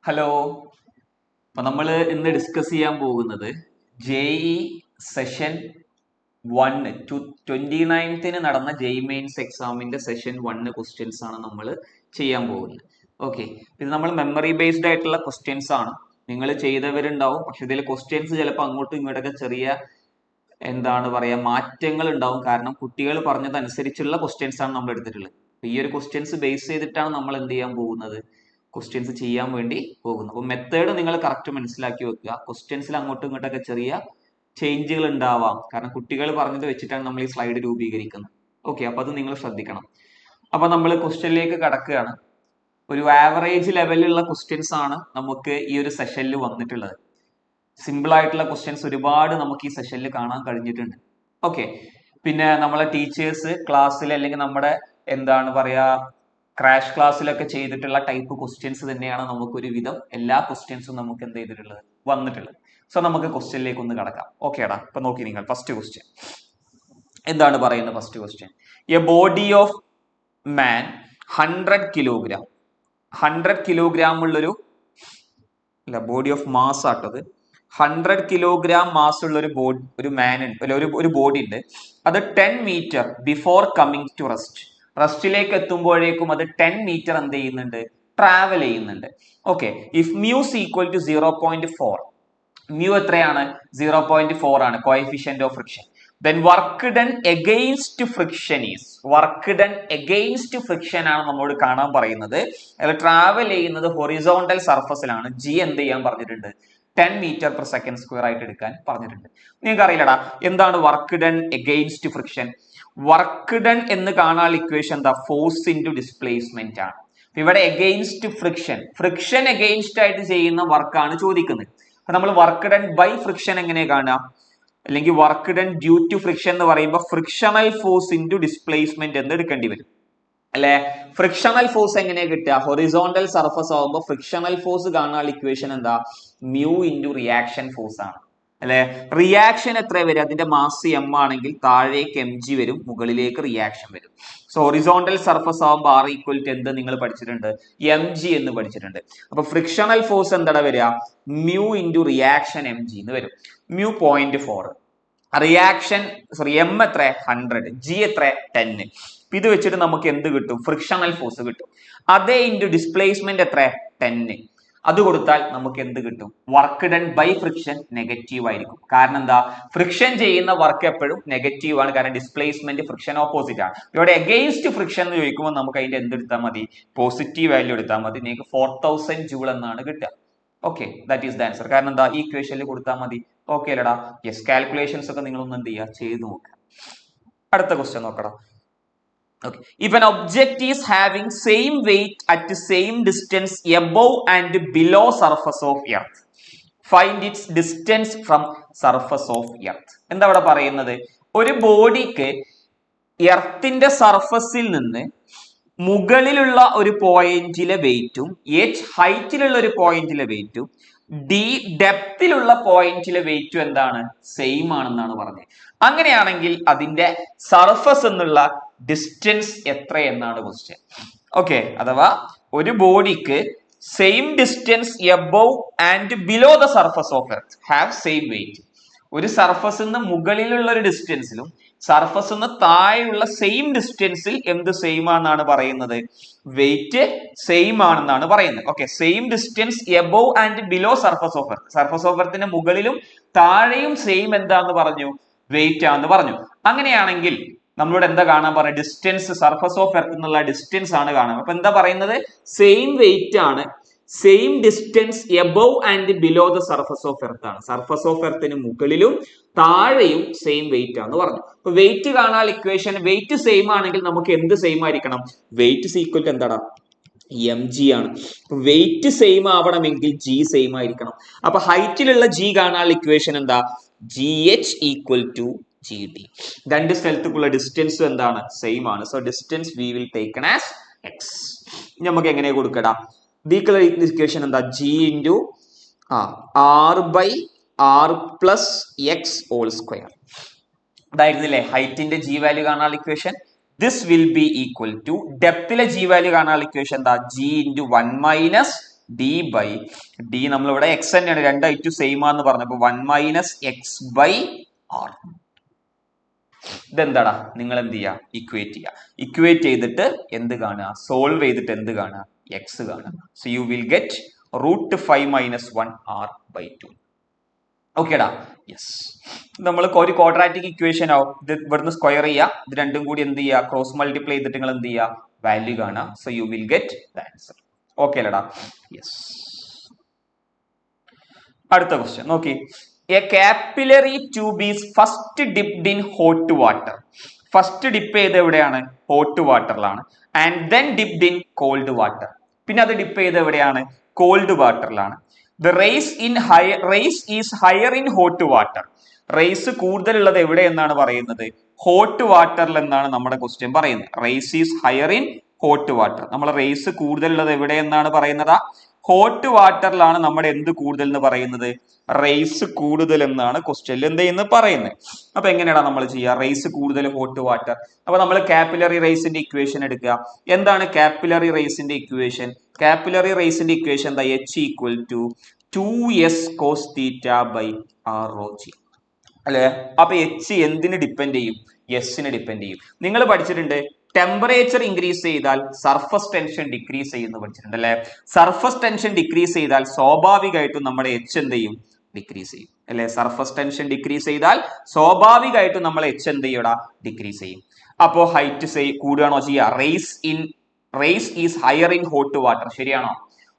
Hello. അപ്പൊ നമ്മൾ ഇന്ന് ഡിസ്കസ് ചെയ്യാൻ പോകുന്നത് ജെഇ സെഷൻ 1 29th നടന്ന ജെഇ മെയിൻസ് എക്സാമിന്റെ സെഷൻ 1 ക്വസ്റ്റ്യൻസ് ആണ് നമ്മൾ ചെയ്യാൻ പോകുന്നത്. ഓക്കെ, ഇത് നമ്മൾ മെമ്മറി ബേസ്ഡ് ആയിട്ടുള്ള ക്വസ്റ്റ്യൻസ് ആണ്. നിങ്ങൾ ചെയ്തവരുണ്ടാവും, പക്ഷെ ഇതിൽ ക്വസ്റ്റ്യൻസ് ചിലപ്പോൾ അങ്ങോട്ടും ഇങ്ങോട്ടൊക്കെ ചെറിയ മാറ്റങ്ങൾ ഉണ്ടാവും. കാരണം കുട്ടികൾ പറഞ്ഞതനുസരിച്ചുള്ള ക്വസ്റ്റ്യൻസ് ആണ് നമ്മൾ എടുത്തിട്ടുള്ളത്. ഈ ഒരു ക്വസ്റ്റ്യൻസ് ബേസ് ചെയ്തിട്ടാണ് നമ്മൾ എന്ത് ചെയ്യാൻ പോകുന്നത്, ക്വസ്റ്റ്യൻസ് ചെയ്യാൻ വേണ്ടി പോകുന്നത്. അപ്പോൾ മെത്തേഡ് നിങ്ങൾ കറക്റ്റ് മനസ്സിലാക്കി വെക്കുക. ക്വസ്റ്റ്യൻസിൽ അങ്ങോട്ടും ഇങ്ങോട്ടൊക്കെ ചെറിയ ചേഞ്ചുകൾ ഉണ്ടാവാം, കാരണം കുട്ടികൾ പറഞ്ഞത് വെച്ചിട്ടാണ് നമ്മൾ ഈ സ്ലൈഡ് രൂപീകരിക്കുന്നത്. ഓക്കെ, അപ്പൊ അത് നിങ്ങൾ ശ്രദ്ധിക്കണം. അപ്പൊ നമ്മൾ ക്വസ്റ്റ്യനിലേക്ക് കടക്കുകയാണ്. ഒരു ആവറേജ് ലെവലിലുള്ള ക്വസ്റ്റ്യൻസ് ആണ് നമുക്ക് ഈ ഒരു സെഷനിൽ വന്നിട്ടുള്ളത്. സിമ്പിൾ ആയിട്ടുള്ള ക്വസ്റ്റ്യൻസ് ഒരുപാട് നമുക്ക് ഈ സെഷനിൽ കാണാൻ കഴിഞ്ഞിട്ടുണ്ട്. ഓക്കെ, പിന്നെ നമ്മളെ ടീച്ചേഴ്സ് ക്ലാസ്സിൽ അല്ലെങ്കിൽ നമ്മുടെ ക്രാഷ് ക്ലാസ്സിലൊക്കെ ചെയ്തിട്ടുള്ള ടൈപ്പ് ക്വസ്റ്റ്യൻസ് തന്നെയാണ് നമുക്ക് ഒരുവിധം എല്ലാ ക്വസ്റ്റ്യൻസും നമുക്ക് എന്ത് ചെയ്തിട്ടുള്ളത്, വന്നിട്ടുള്ളത്. സോ നമുക്ക് ക്വസ്റ്റ്യനിലേക്ക് ഒന്ന് കടക്കാം. ഓക്കേടാ, ഇപ്പൊ നോക്കി നിങ്ങൾ ഫസ്റ്റ് ക്വസ്റ്റ്യൻ എന്താണ് പറയുന്നത്. First question, a body of man 100 kilogram 100 kilogram ഉള്ളൊരു ബോഡി ഓഫ് മാസ് ആട്ടത്. 100 കിലോഗ്രാം മാസ് ഉള്ള ഒരു മാൻ ഉണ്ട്, ഒരു ബോഡി ഉണ്ട്. അത് 10 മീറ്റർ ബിഫോർ കമ്മിങ് ടു റെസ്റ്റിലേക്ക് എത്തുമ്പോഴേക്കും അത് 10 മീറ്റർ എന്ത് ചെയ്യുന്നുണ്ട്, ട്രാവൽ ചെയ്യുന്നുണ്ട്. Okay, if mu's equal to 0.4, mu എത്രയാണ്, 0.4 ആണ് coefficient of friction. Then work done against friction is, work done against friction ആണ് നമ്മോട് കാണാൻ പറയുന്നത്. അത് ട്രാവൽ ചെയ്യുന്നത് ഹൊറിസോണ്ടൽ സർഫസിലാണ്. ജി എന്ത് ചെയ്യാൻ പറഞ്ഞിട്ടുണ്ട്, 10 മീറ്റർ പെർ സെക്കൻഡ് സ്ക്വയർ ആയിട്ട് എടുക്കാൻ പറഞ്ഞിട്ടുണ്ട്. നിങ്ങൾക്ക് അറിയില്ലടാ എന്താണ് work done against friction. Work done എന്ന് കാണാനുള്ള ഇക്വേഷൻ എന്താ, ഫോഴ്സ് ഇൻറ്റു ഡിസ്പ്ലേസ്മെന്റ് ആണ്. ഇവിടെ എഗെയിൻസ്റ്റ് ഫ്രിക്ഷൻ എഗെയിൻസ്റ്റ് ആയിട്ട് ചെയ്യുന്ന വർക്കാണ് ചോദിക്കുന്നത്. അപ്പൊ നമ്മൾ വർക്ക് ഡൺ ബൈ ഫ്രിക്ഷൻ എങ്ങനെ കാണാം, അല്ലെങ്കിൽ work done due to friction എന്ന് പറയുമ്പോൾ ഫ്രിക്ഷണൽ ഫോഴ്സ് ഇൻറ്റു ഡിസ്പ്ലേസ്മെന്റ് എന്ന് എടുക്കേണ്ടി വരും അല്ലെ. ഫ്രിക്ഷണൽ ഫോഴ്സ് എങ്ങനെയാ കിട്ടുക, ഹൊറിസോണ്ടൽ സർഫസ് ആവുമ്പോൾ ഫ്രിക്ഷണൽ ഫോഴ്സ് കാണാനുള്ള ഇക്വേഷൻ എന്താ, മ്യൂ ഇൻറ്റു റിയാക്ഷൻ ഫോഴ്സ് ആണ് അല്ലെ. റിയാക്ഷൻ എത്ര വരും, അതിന്റെ മാസ് എം ആണെങ്കിൽ താഴേക്ക് എം ജി വരും, മുകളിലേക്ക് റിയാക്ഷൻ വരും. സോ ഹൊറിസോണ്ടൽ സർഫസ് ആവുമ്പോൾ ആർ ഈക്വൽ ടു എന്ത് നിങ്ങൾ പഠിച്ചിട്ടുണ്ട്, എം ജി എന്ന് പഠിച്ചിട്ടുണ്ട്. അപ്പൊ ഫ്രിക്ഷണൽ ഫോഴ്സ് എന്താണ് വരിക, mu into reaction M G എന്ന് വരും. മ്യൂ 0.4, റിയാക്ഷൻ എം എത്ര 100, ജി എത്ര 10. ഇത് വെച്ചിട്ട് നമുക്ക് എന്ത് കിട്ടും, ഫ്രിക്ഷണൽ ഫോഴ്സ് കിട്ടും. അതേ ഇൻറ്റു ഡിസ്പ്ലേസ്മെന്റ് എത്ര 10, അത് കൊടുത്താൽ നമുക്ക് എന്ത് കിട്ടും, work done by friction negative ആയിരിക്കും. കാരണം എന്താ, ഫ്രിക്ഷൻ ചെയ്യുന്ന വർക്ക് എപ്പോഴും നെഗറ്റീവ് ആണ്, കാരണം ഡിസ്പ്ലേസ്മെന്റ് ഫ്രിക്ഷൻ ഓപ്പോസിറ്റ് ആണ്. ഇവിടെ എഗെയിൻസ്റ്റ് ഫ്രിക്ഷൻ എന്ന് ചോദിക്കുമ്പോൾ നമുക്ക് അതിന്റെ എന്ത് എടുത്താൽ മതി, പോസിറ്റീവ് വാല്യൂ എടുത്താൽ മതി. നിങ്ങൾക്ക് 4000 ജൂൾ എന്നാണ് കിട്ടുക. Okay, that is the answer. കാരണം എന്താ, ഈ ഇക്വേഷനിൽ കൊടുത്താൽ മതി. ഓക്കെ അല്ലടാ, യെസ്. കാൽക്കുലേഷൻസ് ഒക്കെ നിങ്ങളൊന്ന് എന്ത് ചെയ്യുക, ചെയ്ത് നോക്കുക. അടുത്ത ക്വസ്റ്റ്യൻ നോക്കടാ. Okay. If an object is having same weight at the same distance above and below surface of earth, find its distance from surface of earth. എന്താ ഇവിടെ പറയുന്നത്, ഒരു ബോഡിക്ക് എർത്തിന്റെ സർഫസിൽ നിന്ന് മുകളിലുള്ള ഒരു പോയിന്റിലെ വെയിറ്റും എച്ച് ഹൈറ്റിലുള്ള ഒരു പോയിന്റിലെ വെയിറ്റും ഡി ഡെപ്തിലുള്ള പോയിന്റിലെ വെയിറ്റും എന്താണ്, സെയിം ആണെന്നാണ് പറഞ്ഞത്. അങ്ങനെയാണെങ്കിൽ അതിന്റെ സർഫസ് എന്നുള്ള ഡിസ്റ്റൻസ് എത്ര എന്നാണ് ക്വസ്റ്റ്യൻ. ഓക്കെ, അഥവാ ഒരു ബോഡിക്ക് same distance above and below the surface of earth have same wait. ഒരു സർഫസ് നിന്ന് മുകളിലുള്ള ഒരു ഡിസ്റ്റൻസിലും സർഫസ് നിന്ന് താഴെയുള്ള സെയിം ഡിസ്റ്റൻസിൽ എന്ത് സെയിം ആണെന്നാണ് പറയുന്നത്, വെയിറ്റ് സെയിം ആണെന്നാണ് പറയുന്നത്. Okay, same distance above and below surface of earth, surface of എർത്തിന്റെ മുകളിലും താഴെയും സെയിം എന്താന്ന് പറഞ്ഞു, വെയിറ്റ് ആണെന്ന് പറഞ്ഞു. അങ്ങനെയാണെങ്കിൽ നമ്മളോട് എന്താ കാണാൻ പറഞ്ഞത്, ഡിസ്റ്റൻസ് സർഫസ് ഓഫ് എർത്ത് എന്നുള്ള ഡിസ്റ്റൻസ് ആണ് കാണുന്നത്. അപ്പൊ എന്താ പറയുന്നത്, സെയിം വെയിറ്റ് ആണ്, same distance above and below the surface of earth ആണ്. സർഫസ് ഓഫ് എർത്തിന് മുകളിലും താഴെയും സെയിം വെയിറ്റ് ആണെന്ന് പറഞ്ഞു. അപ്പൊ വെയിറ്റ് കാണാൻ ഇക്വേഷൻ, വെയിറ്റ് സെയിം ആണെങ്കിൽ നമുക്ക് എന്ത് സെയിം ആയിരിക്കണം, വെയിറ്റ് ഈക്വൽ ടു എന്താടാ, എം ജി ആണ്. വെയിറ്റ് സെയിം ആവണമെങ്കിൽ ജി സെയിം ആയിരിക്കണം. അപ്പൊ ഹൈറ്റിലുള്ള ജി കാണാൻ ഇക്വേഷൻ എന്താ, G H equal to G D. രണ്ട് സ്ഥലത്തേക്കുള്ള ഡിസ്റ്റൻസ് എന്താണ്, സെയിം ആണ്. So distance we will taken as X. നമുക്ക് എങ്ങനെ കൊടുക്കടാ, ഡീക്ലർ ഇക്വേഷൻ എന്താ, G into R by R plus X whole square. അതായിരുന്നില്ലേ ഹൈറ്റിന്റെ ജി വാല്യൂ കാണാനുള്ള equation. This will be equal to ഡെപ്തിലെ ജി വാല്യൂ കാണാനുള്ള ഇക്വേഷൻ എന്താ, G into 1 minus d by d നമ്മളിവിടെ എക്സ് തന്നെയാണ്, രണ്ട് ഐറ്റു സെയിം ആന്ന് പറഞ്ഞപ്പോ 1 മൈനസ് എക്സ് ബൈ ആർ. ഇതെന്താടാ, നിങ്ങൾ എന്ത് ചെയ്യുക, ഇക്വേറ്റ് ചെയ്യുക. ഇക്വേറ്റ് ചെയ്തിട്ട് എന്ത് കാണുക, സോൾവ് ചെയ്തിട്ട് എന്ത് കാണുക, എക്സ് കാണുക. So you will get √5 minus 1 r by 2. ഓക്കേടാ, യെസ്. നമ്മൾ ഒരു ക്വാഡ്രാറ്റിക് ഇക്വേഷൻ ആവും. ഇത് ഇവിടുന്ന് സ്ക്വയർ ചെയ്യുക, ഇത് രണ്ടും കൂടി എന്ത് ചെയ്യുക, ക്രോസ് മൾട്ടിപ്ലൈ ചെയ്തിട്ട് നിങ്ങൾ എന്ത് ചെയ്യുക, വാല്യൂ കാണുക. So you will get the answer. Okay അല്ലടാ, യെസ്. അടുത്ത ക്വസ്റ്റ്യൻ നോക്കി. A capillary tube is first dipped in hot water. First dip ചെയ്ത് എവിടെയാണ്, ഹോട്ട് വാട്ടറിലാണ്. And then dipped in cold water. പിന്നെ അത് ഡിപ്പ് ചെയ്ത് എവിടെയാണ്, കോൾഡ് വാട്ടറിലാണ്. The rise is higher in hot water. Rise കൂടുതലുള്ളത് എവിടെ എന്നാണ് പറയുന്നത്, ഹോട്ട് വാട്ടറിൽ എന്നാണ് നമ്മുടെ ക്വസ്റ്റ്യൻ പറയുന്നത്. Rise is higher in hot water. നമ്മൾ റേസ് കൂടുതലുള്ളത് എവിടെ എന്നാണ് പറയുന്നത്, ഹോട്ട് വാട്ടറിലാണ് നമ്മുടെ എന്ത് കൂടുതൽ എന്ന് പറയുന്നത്, റേസ് കൂടുതൽ എന്നാണ് ക്വസ്റ്റ്യനിൽ എന്ത് ചെയ്യുന്നത് പറയുന്നത്. അപ്പൊ എങ്ങനെയാണ് നമ്മൾ ചെയ്യുക, റേസ് കൂടുതൽ ഹോട്ട് വാട്ടർ. അപ്പൊ നമ്മൾ കാപ്പിലറി റേസിന്റെ ഇക്വേഷൻ എടുക്കുക. എന്താണ് കാപ്പിലറി റേസിന്റെ ഇക്വേഷൻ? കാപ്പിലറി റേസിന്റെ ഇക്വേഷൻ എന്താ, H equal to 2s cos θ by r rho g അല്ലെ. അപ്പൊ H എന്തിന് ഡിപ്പെൻഡ് ചെയ്യും, എസിന് ഡിപ്പെൻഡ് ചെയ്യും. നിങ്ങൾ പഠിച്ചിട്ടുണ്ട് ടെമ്പറേച്ചർ ഇൻക്രീസ് ചെയ്താൽ സർഫസ് ടെൻഷൻ ഡിക്രീസ് ചെയ്യുന്നു പഠിച്ചിട്ടുണ്ട് അല്ലെ. സർഫസ് ടെൻഷൻ ഡിക്രീസ് ചെയ്താൽ സ്വാഭാവികമായിട്ടും നമ്മുടെ H എന്ത് ചെയ്യും, ഡിക്രീസ് ചെയ്യും അല്ലെ. സർഫസ് ടെൻഷൻ ഡിക്രീസ് ചെയ്താൽ സ്വാഭാവികമായിട്ടും നമ്മൾ H എന്ത് ചെയ്യൂടാ, ഡിക്രീസ് ചെയ്യും. അപ്പോ ഹൈറ്റ് കൂടുകയാണോ ചെയ്യുക, rise is higher in hot water. ശരിയാണോ?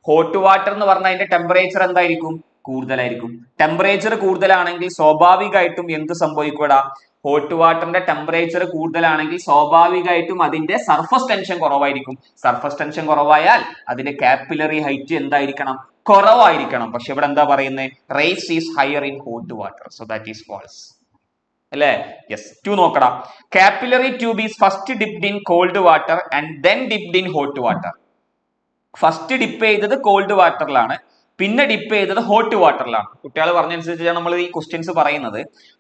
ഹോട്ട് വാട്ടർ എന്ന് പറഞ്ഞാൽ അതിന്റെ ടെമ്പറേച്ചർ എന്തായിരിക്കും, കൂടുതലായിരിക്കും. ടെമ്പറേച്ചർ കൂടുതലാണെങ്കിൽ സ്വാഭാവികമായിട്ടും എന്ത് സംഭവിക്കൂടാ, ഹോട്ട് വാട്ടറിന്റെ ടെമ്പറേച്ചർ കൂടുതലാണെങ്കിൽ സ്വാഭാവികമായിട്ടും അതിന്റെ സർഫസ് ടെൻഷൻ കുറവായിരിക്കും. സർഫസ് ടെൻഷൻ കുറവായാൽ അതിന്റെ കാപ്പിലറി ഹൈറ്റ് എന്തായിരിക്കണം, കുറവായിരിക്കണം. പക്ഷെ ഇവിടെ എന്താ പറയുന്നത്, rise is higher in hot water. So that is false അല്ലേ. യെസ്. 2 നോക്കടാ. Capillary tube is first dipped in cold water and then dipped in hot water. First dip ചെയ്തത് കോൾഡ് വാട്ടറിലാണ്, പിന്നെ ഡിപ്പ് ചെയ്തത് ഹോട്ട് വാട്ടറിലാണ്. കുട്ടികൾ പറഞ്ഞനുസരിച്ചാണ് നമ്മൾ ഈ ക്വസ്റ്റ്യൻസ് പറയുന്നത്.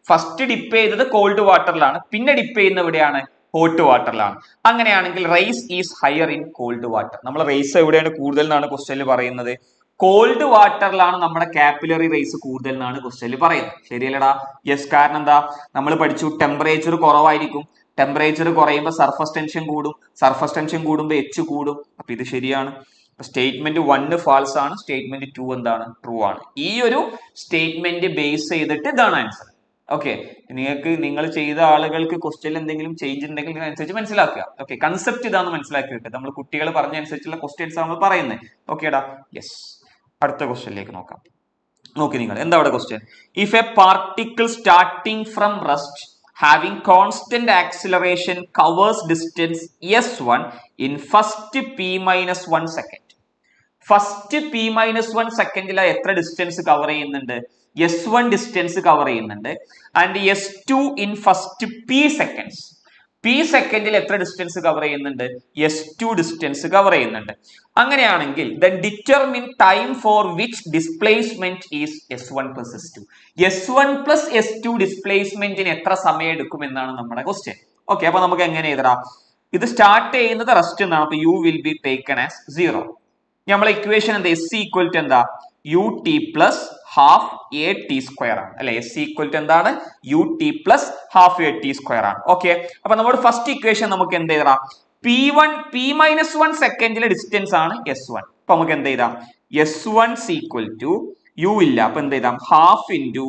ഫസ്റ്റ് ഡിപ്പ് ചെയ്തത് കോൾഡ് വാട്ടറിലാണ്, പിന്നെ ഡിപ്പ് ചെയ്യുന്ന എവിടെയാണ്, ഹോട്ട് വാട്ടറിലാണ്. അങ്ങനെയാണെങ്കിൽ rise is higher in cold water. നമ്മൾ റേസ് എവിടെയാണ് കൂടുതൽ എന്നാണ് ക്വസ്റ്റ്യനിൽ പറയുന്നത്, കോൾഡ് വാട്ടറിലാണ് നമ്മുടെ കാപ്പിലറി റേസ് കൂടുതൽ എന്നാണ് ക്വസ്റ്റ്യനിൽ പറയുന്നത്. ശരിയല്ലടാ? യെസ്. കാരണം എന്താ, നമ്മൾ പഠിച്ചു ടെമ്പറേച്ചർ കുറവായിരിക്കും. ടെമ്പറേച്ചർ കുറയുമ്പോൾ സർഫസ് ടെൻഷൻ കൂടും, സർഫസ് ടെൻഷൻ കൂടുമ്പോൾ H കൂടും. അപ്പൊ ഇത് ശരിയാണ്. സ്റ്റേറ്റ്മെന്റ് 1 ഫാൾസ് ആണ്, സ്റ്റേറ്റ്മെന്റ് 2 എന്താണ്, ട്രൂ ആണ്. ഈ ഒരു സ്റ്റേറ്റ്മെന്റ് ബേസ് ചെയ്തിട്ട് ഇതാണ് ആൻസർ. ഓക്കെ, നിങ്ങൾ ചെയ്ത ആളുകൾക്ക് ക്വസ്റ്റ്യനിൽ എന്തെങ്കിലും ചേഞ്ച് ഉണ്ടെങ്കിൽ അതിനനുസരിച്ച് മനസ്സിലാക്കുക. ഓക്കെ, കൺസെപ്റ്റ് ഇതാന്ന് മനസ്സിലാക്കി വെക്കുക. നമ്മൾ കുട്ടികൾ പറഞ്ഞ അനുസരിച്ചുള്ള ക്വസ്റ്റ്യൻസ് നമ്മൾ പറയുന്നത്. ഓക്കേടാ, യെസ്. അടുത്ത ക്വസ്റ്റ്യനിലേക്ക് നോക്കാം. നോക്കി നിങ്ങൾ, എന്താ അവിടെ question. If A particle starting from rest having constant acceleration covers distance s1 in first p-1 second. First p-1 സെക്കൻഡിൽ എത്ര ഡിസ്റ്റൻസ് കവർ ചെയ്യുന്നുണ്ട്, s1 ഡിസ്റ്റൻസ് കവർ ചെയ്യുന്നുണ്ട്. And s2 in first p seconds, p സെക്കൻഡിൽ എത്ര distance cover ചെയ്യുന്നുണ്ട്, s2 distance cover ചെയ്യുന്നുണ്ട്. അങ്ങനെയാണെങ്കിൽ then determine time for which displacement is s1 plus s2. s1 plus s2 ഡിസ്പ്ലേസ്മെന്റിന് എത്ര സമയം എടുക്കും എന്നാണ് നമ്മുടെ ക്വസ്റ്റ്യൻ. ഓക്കെ, അപ്പൊ നമുക്ക് എങ്ങനെ എഴുതാം, ഇത് സ്റ്റാർട്ട് ചെയ്യുന്നത് റെസ്റ്റ് എന്നാണ്. അപ്പൊ u will be taken as 0. നമ്മളെ ഇക്വേഷൻ എന്താ, s ഈക്വൽ ടു എന്താ, ut plus half A T square ആണ് അല്ലെ. s ഈക്വൽ ടു എന്താണ്, ut plus half A T square ആണ്. ഓക്കെ, അപ്പൊ നമ്മുടെ ഫസ്റ്റ് ഇക്വേഷൻ നമുക്ക് എന്ത് ചെയ്താം, p-1 സെക്കൻഡിലെ ഡിസ്റ്റൻസ് ആണ് s1. അപ്പൊ നമുക്ക് എന്ത് ചെയ്താം, s1 ഈക്വൽ ടു u ഇല്ല, അപ്പൊ എന്ത് ചെയ്താം, half into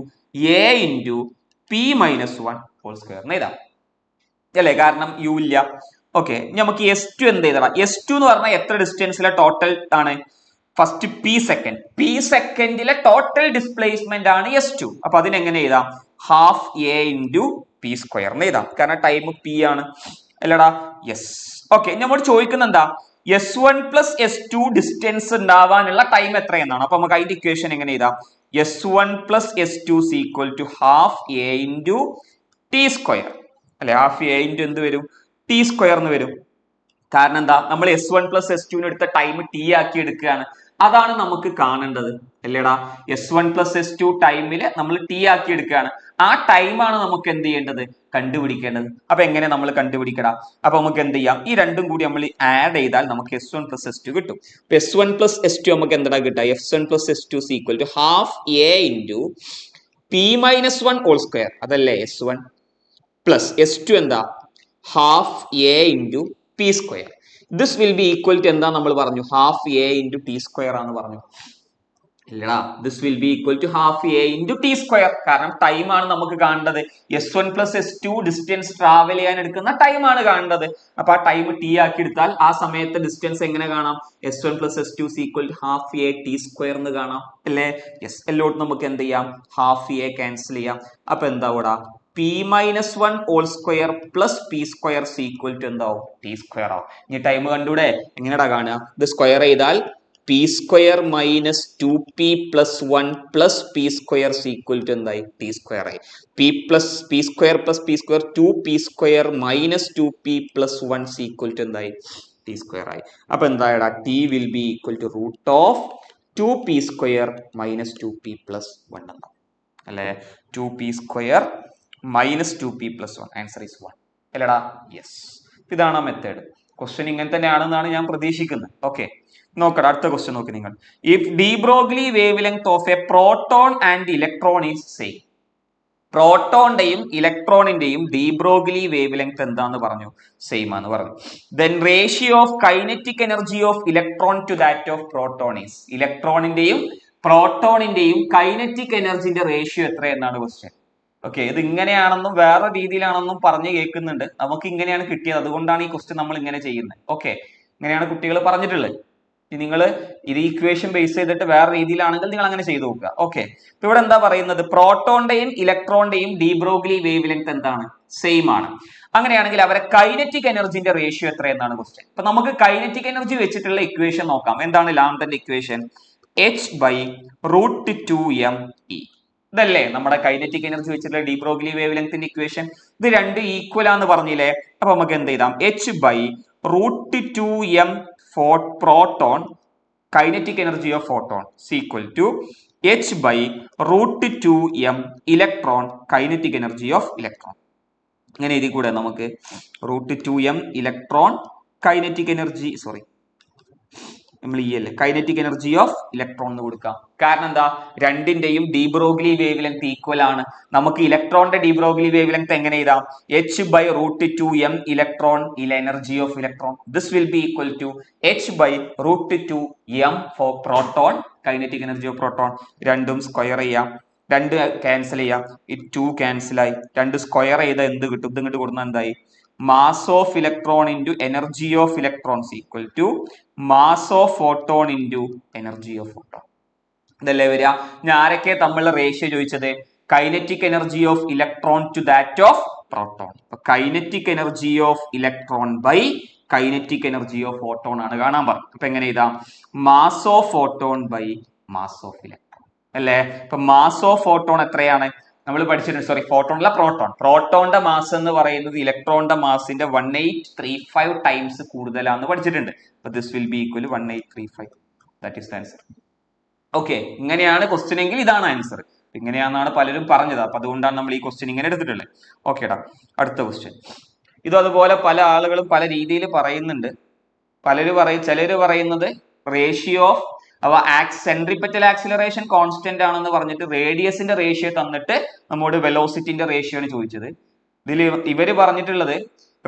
a into p-1 whole square എന്ന് എഴുതാം അല്ലെ, കാരണം u ഇല്ല. ഓക്കെ, നമുക്ക് s2 എന്ത് ചെയ്താം, s2 എന്ന് പറഞ്ഞാൽ എത്ര ഡിസ്റ്റൻസിലെ ടോട്ടൽ ആണ്, ഫസ്റ്റ് p സെക്കൻഡിലെ ടോട്ടൽ ഡിസ്പ്ലേസ്മെന്റ് ആണ് s2. അപ്പൊ അതിനെങ്ങനെ എഴുതാം, half a into P square എന്ന് എഴുതാം, കാരണം ടൈം p ആണ് അല്ലടാ. യെസ്. ഓക്കെ, നമ്മൾ ചോദിക്കുന്ന എന്താ, s1 പ്ലസ് s2 ഡിസ്റ്റൻസ് ഉണ്ടാവാനുള്ള ടൈം എത്രയെന്നാണ്. അപ്പൊ നമുക്ക് അതിന്റെ ഇക്വേഷൻ എങ്ങനെ എഴുതാം, s1 plus s2 equal to half a into t square അല്ലെ. ഹാഫ് എ ഇൻറ്റു എന്ത് വരും, ടി സ്ക്വയർ എന്ന് വരും. കാരണം എന്താ, നമ്മൾ s1 പ്ലസ് s2 എടുത്ത ടൈം t ആക്കി എടുക്കുകയാണ്. അതാണ് നമുക്ക് കാണേണ്ടത് അല്ലേടാ. S1+S2 ടൈമില് നമ്മൾ ടി ആക്കി എടുക്കുകയാണ്. ആ ടൈമാണ് നമുക്ക് എന്ത് ചെയ്യേണ്ടത്, കണ്ടുപിടിക്കേണ്ടത്. അപ്പൊ എങ്ങനെ നമ്മൾ കണ്ടുപിടിക്കടാ? അപ്പൊ നമുക്ക് എന്ത് ചെയ്യാം, ഈ രണ്ടും കൂടി നമ്മൾ ആഡ് ചെയ്താൽ നമുക്ക് S1+S2 കിട്ടും. S1+S2 നമുക്ക് എന്താ കിട്ടുക, S1+S2 = ½ A into P-1 whole square. അതല്ലേ S1 പ്ലസ് S2 എന്താ, ½ A into P square. This will be equal to എന്താ നമ്മൾ പറഞ്ഞു, ½ A into T square ആണെന്ന് പറഞ്ഞു ഇല്ലടാ. This will be equal to ½ A into T square. കാരണം time ആണ് നമുക്ക് കാണേണ്ടത്. S1+S2 ഡിസ്റ്റൻസ് ട്രാവൽ ചെയ്യാൻ എടുക്കുന്ന ടൈം ആണ് കാണേണ്ടത്. അപ്പൊ ആ ടൈം ടി ആക്കി എടുത്താൽ ആ സമയത്തെ ഡിസ്റ്റൻസ് എങ്ങനെ കാണാം, S1+S2 = ½ A T square എന്ന് കാണാം അല്ലേ. യെസ്, എല്ലോട്ടും നമുക്ക് എന്ത് ചെയ്യാം, ½ A ക്യാൻസൽ ചെയ്യാം. അപ്പൊ എന്താവൂടാ, P-1 whole square plus P square = എന്താവും, T square ആവും. ഇനി ടൈം കണ്ടൂടെ, എങ്ങനെയാ കാണുക, ഇത് സ്ക്വയർ ചെയ്താൽ P square minus 2P plus 1 plus P square = എന്തായി, T square ആയി. P square plus P square 2P square minus 2P plus 1 = എന്തായി, T square ആയി. അപ്പൊ എന്തായടാ, T will be equal to √2P square minus 2P plus 1 എന്നാവും അല്ലെ. 2P square minus 2P plus 1, answer is 1 അല്ലടാ. Yes, ഇതാണ് ആ method. Question ഇങ്ങനെ തന്നെയാണെന്നാണ് ഞാൻ പ്രതീക്ഷിക്കുന്നത്. ഓക്കെ, നോക്കടാ അടുത്ത ക്വസ്റ്റ്യൻ നോക്കി നിങ്ങൾ. If de Broglie wavelength of a proton and electron is same. പ്രോട്ടോണിന്റെയും ഇലക്ട്രോണിന്റെയും de Broglie wavelength എന്താന്ന് പറഞ്ഞു, സെയിം ആണെന്ന് പറഞ്ഞു. Then ratio of kinetic energy of electron to that of proton is. ഇലക്ട്രോണിന്റെയും പ്രോട്ടോണിന്റെയും കൈനറ്റിക് എനർജിന്റെ റേഷ്യോ എത്ര എന്നാണ് ക്വസ്റ്റ്യൻ. ഓക്കെ, ഇത് ഇങ്ങനെയാണെന്നും വേറെ രീതിയിലാണെന്നും പറഞ്ഞു കേൾക്കുന്നുണ്ട്. നമുക്ക് ഇങ്ങനെയാണ് കിട്ടിയത്, അതുകൊണ്ടാണ് ഈ ക്വസ്റ്റ്യൻ നമ്മൾ ഇങ്ങനെ ചെയ്യുന്നത്. ഓക്കെ, ഇങ്ങനെയാണ് കുട്ടികൾ പറഞ്ഞിട്ടുള്ളത്. നിങ്ങൾ ഇത് ഇക്വേഷൻ ബേസ് ചെയ്തിട്ട് വേറെ രീതിയിലാണെങ്കിൽ നിങ്ങൾ അങ്ങനെ ചെയ്തു നോക്കുക. ഓക്കെ, ഇപ്പൊ ഇവിടെ എന്താ പറയുന്നത്, പ്രോട്ടോണിന്റെയും ഇലക്ട്രോണിന്റെയും de Broglie wavelength എന്താണ്, സെയിം ആണ്. അങ്ങനെയാണെങ്കിൽ അവരെ കൈനറ്റിക് എനർജിന്റെ റേഷ്യോ എത്ര എന്നാണ് ക്വസ്റ്റ്യൻ. അപ്പൊ നമുക്ക് കൈനറ്റിക് എനർജി വെച്ചിട്ടുള്ള ഇക്വേഷൻ നോക്കാം. എന്താണ് ലാംഡന്റെ ഇക്വേഷൻ, H/√2mE. ഇതല്ലേ നമ്മുടെ കൈനറ്റിക് എനർജി വെച്ചിട്ടുള്ള de Broglie wavelengthന്റെ ഇക്വേഷൻ. ഇത് രണ്ട് ഈക്വൽ ആന്ന് പറഞ്ഞില്ലേ. അപ്പൊ നമുക്ക് എന്ത് ചെയ്താം, H/√2m for proton kinetic energy of photon = H/√2m electron kinetic energy of electron. അങ്ങനെ എഴുതി കൂടെ നമുക്ക്, √2m electron kinetic energy, sorry നമ്മൾ ഈ അല്ലേ കൈനറ്റിക് എനർജി ഓഫ് ഇലക്ട്രോൺ എന്ന് കൊടുക്കാം. കാരണം എന്താ, രണ്ടിന്റെയും de Broglie wavelength ഈക്വൽ ആണ്. നമുക്ക് ഇലക്ട്രോണിന്റെ de Broglie wavelength എങ്ങനെ എഴുതാം, H/√2m electron energy of electron. This will be equal to H/√2m for proton kinetic energy of proton. രണ്ടും സ്ക്വയർ ചെയ്യാം, രണ്ട് ക്യാൻസൽ ചെയ്യാം, ഈ 2 ക്യാൻസൽ ആയി. രണ്ട് സ്ക്വയർ ചെയ്ത എന്ത് കിട്ടും, ഇത് ഇങ്ങോട്ട് കൊടുക്കുന്ന എന്തായി, mass of electron into energy of electrons equal to mass of photon into energy of photon. ഇതല്ലേ വരിക. ഞാൻ ആരൊക്കെ തമ്മിലുള്ള റേഷ്യോ ചോദിച്ചത്, kinetic energy of electron to that of proton. അപ്പൊ kinetic energy of electron by kinetic energy of photon ആണ് കാണാൻ പറഞ്ഞത്. അപ്പൊ എങ്ങനെ എഴുതാം, mass of photon by mass of electron അല്ലേ. അപ്പൊ മാസ് ഓഫ് ഫോട്ടോൺ എത്രയാണ് നമ്മൾ പഠിച്ചിട്ടുണ്ട്, സോറി ഫോട്ടോൺ അല്ല പ്രോട്ടോൺ. പ്രോട്ടോണിന്റെ മാസ് എന്ന് പറയുന്നത് ഇലക്ട്രോണിന്റെ മാസിന്റെ 1835 ടൈംസ് കൂടുതലാന്ന് പഠിച്ചിട്ടുണ്ട്. അപ്പൊ this will be equal 1835. That is the answer. Okay, ഇങ്ങനെയാണ് ക്വസ്റ്റ്യൻ എങ്കിൽ ഇതാണ് ആൻസർ. ഇങ്ങനെയാണെന്നാണ് പലരും പറഞ്ഞത്. അപ്പൊ അതുകൊണ്ടാണ് നമ്മൾ ഈ ക്വസ്റ്റ്യൻ ഇങ്ങനെ എടുത്തിട്ടുള്ളത്. ഓക്കേടാ, അടുത്ത ക്വസ്റ്റ്യൻ. ഇതും അതുപോലെ പല ആളുകളും പല രീതിയിൽ പറയുന്നുണ്ട്. ചിലര് പറയുന്നത് ratio of centripetal acceleration constant ആണെന്ന് പറഞ്ഞിട്ട് റേഡിയസിന്റെ റേഷ്യോ തന്നിട്ട് നമ്മോട് വെലോസിറ്റിന്റെ റേഷ്യോ ആണ് ചോദിച്ചത്. ഇതിൽ ഇവര് പറഞ്ഞിട്ടുള്ളത്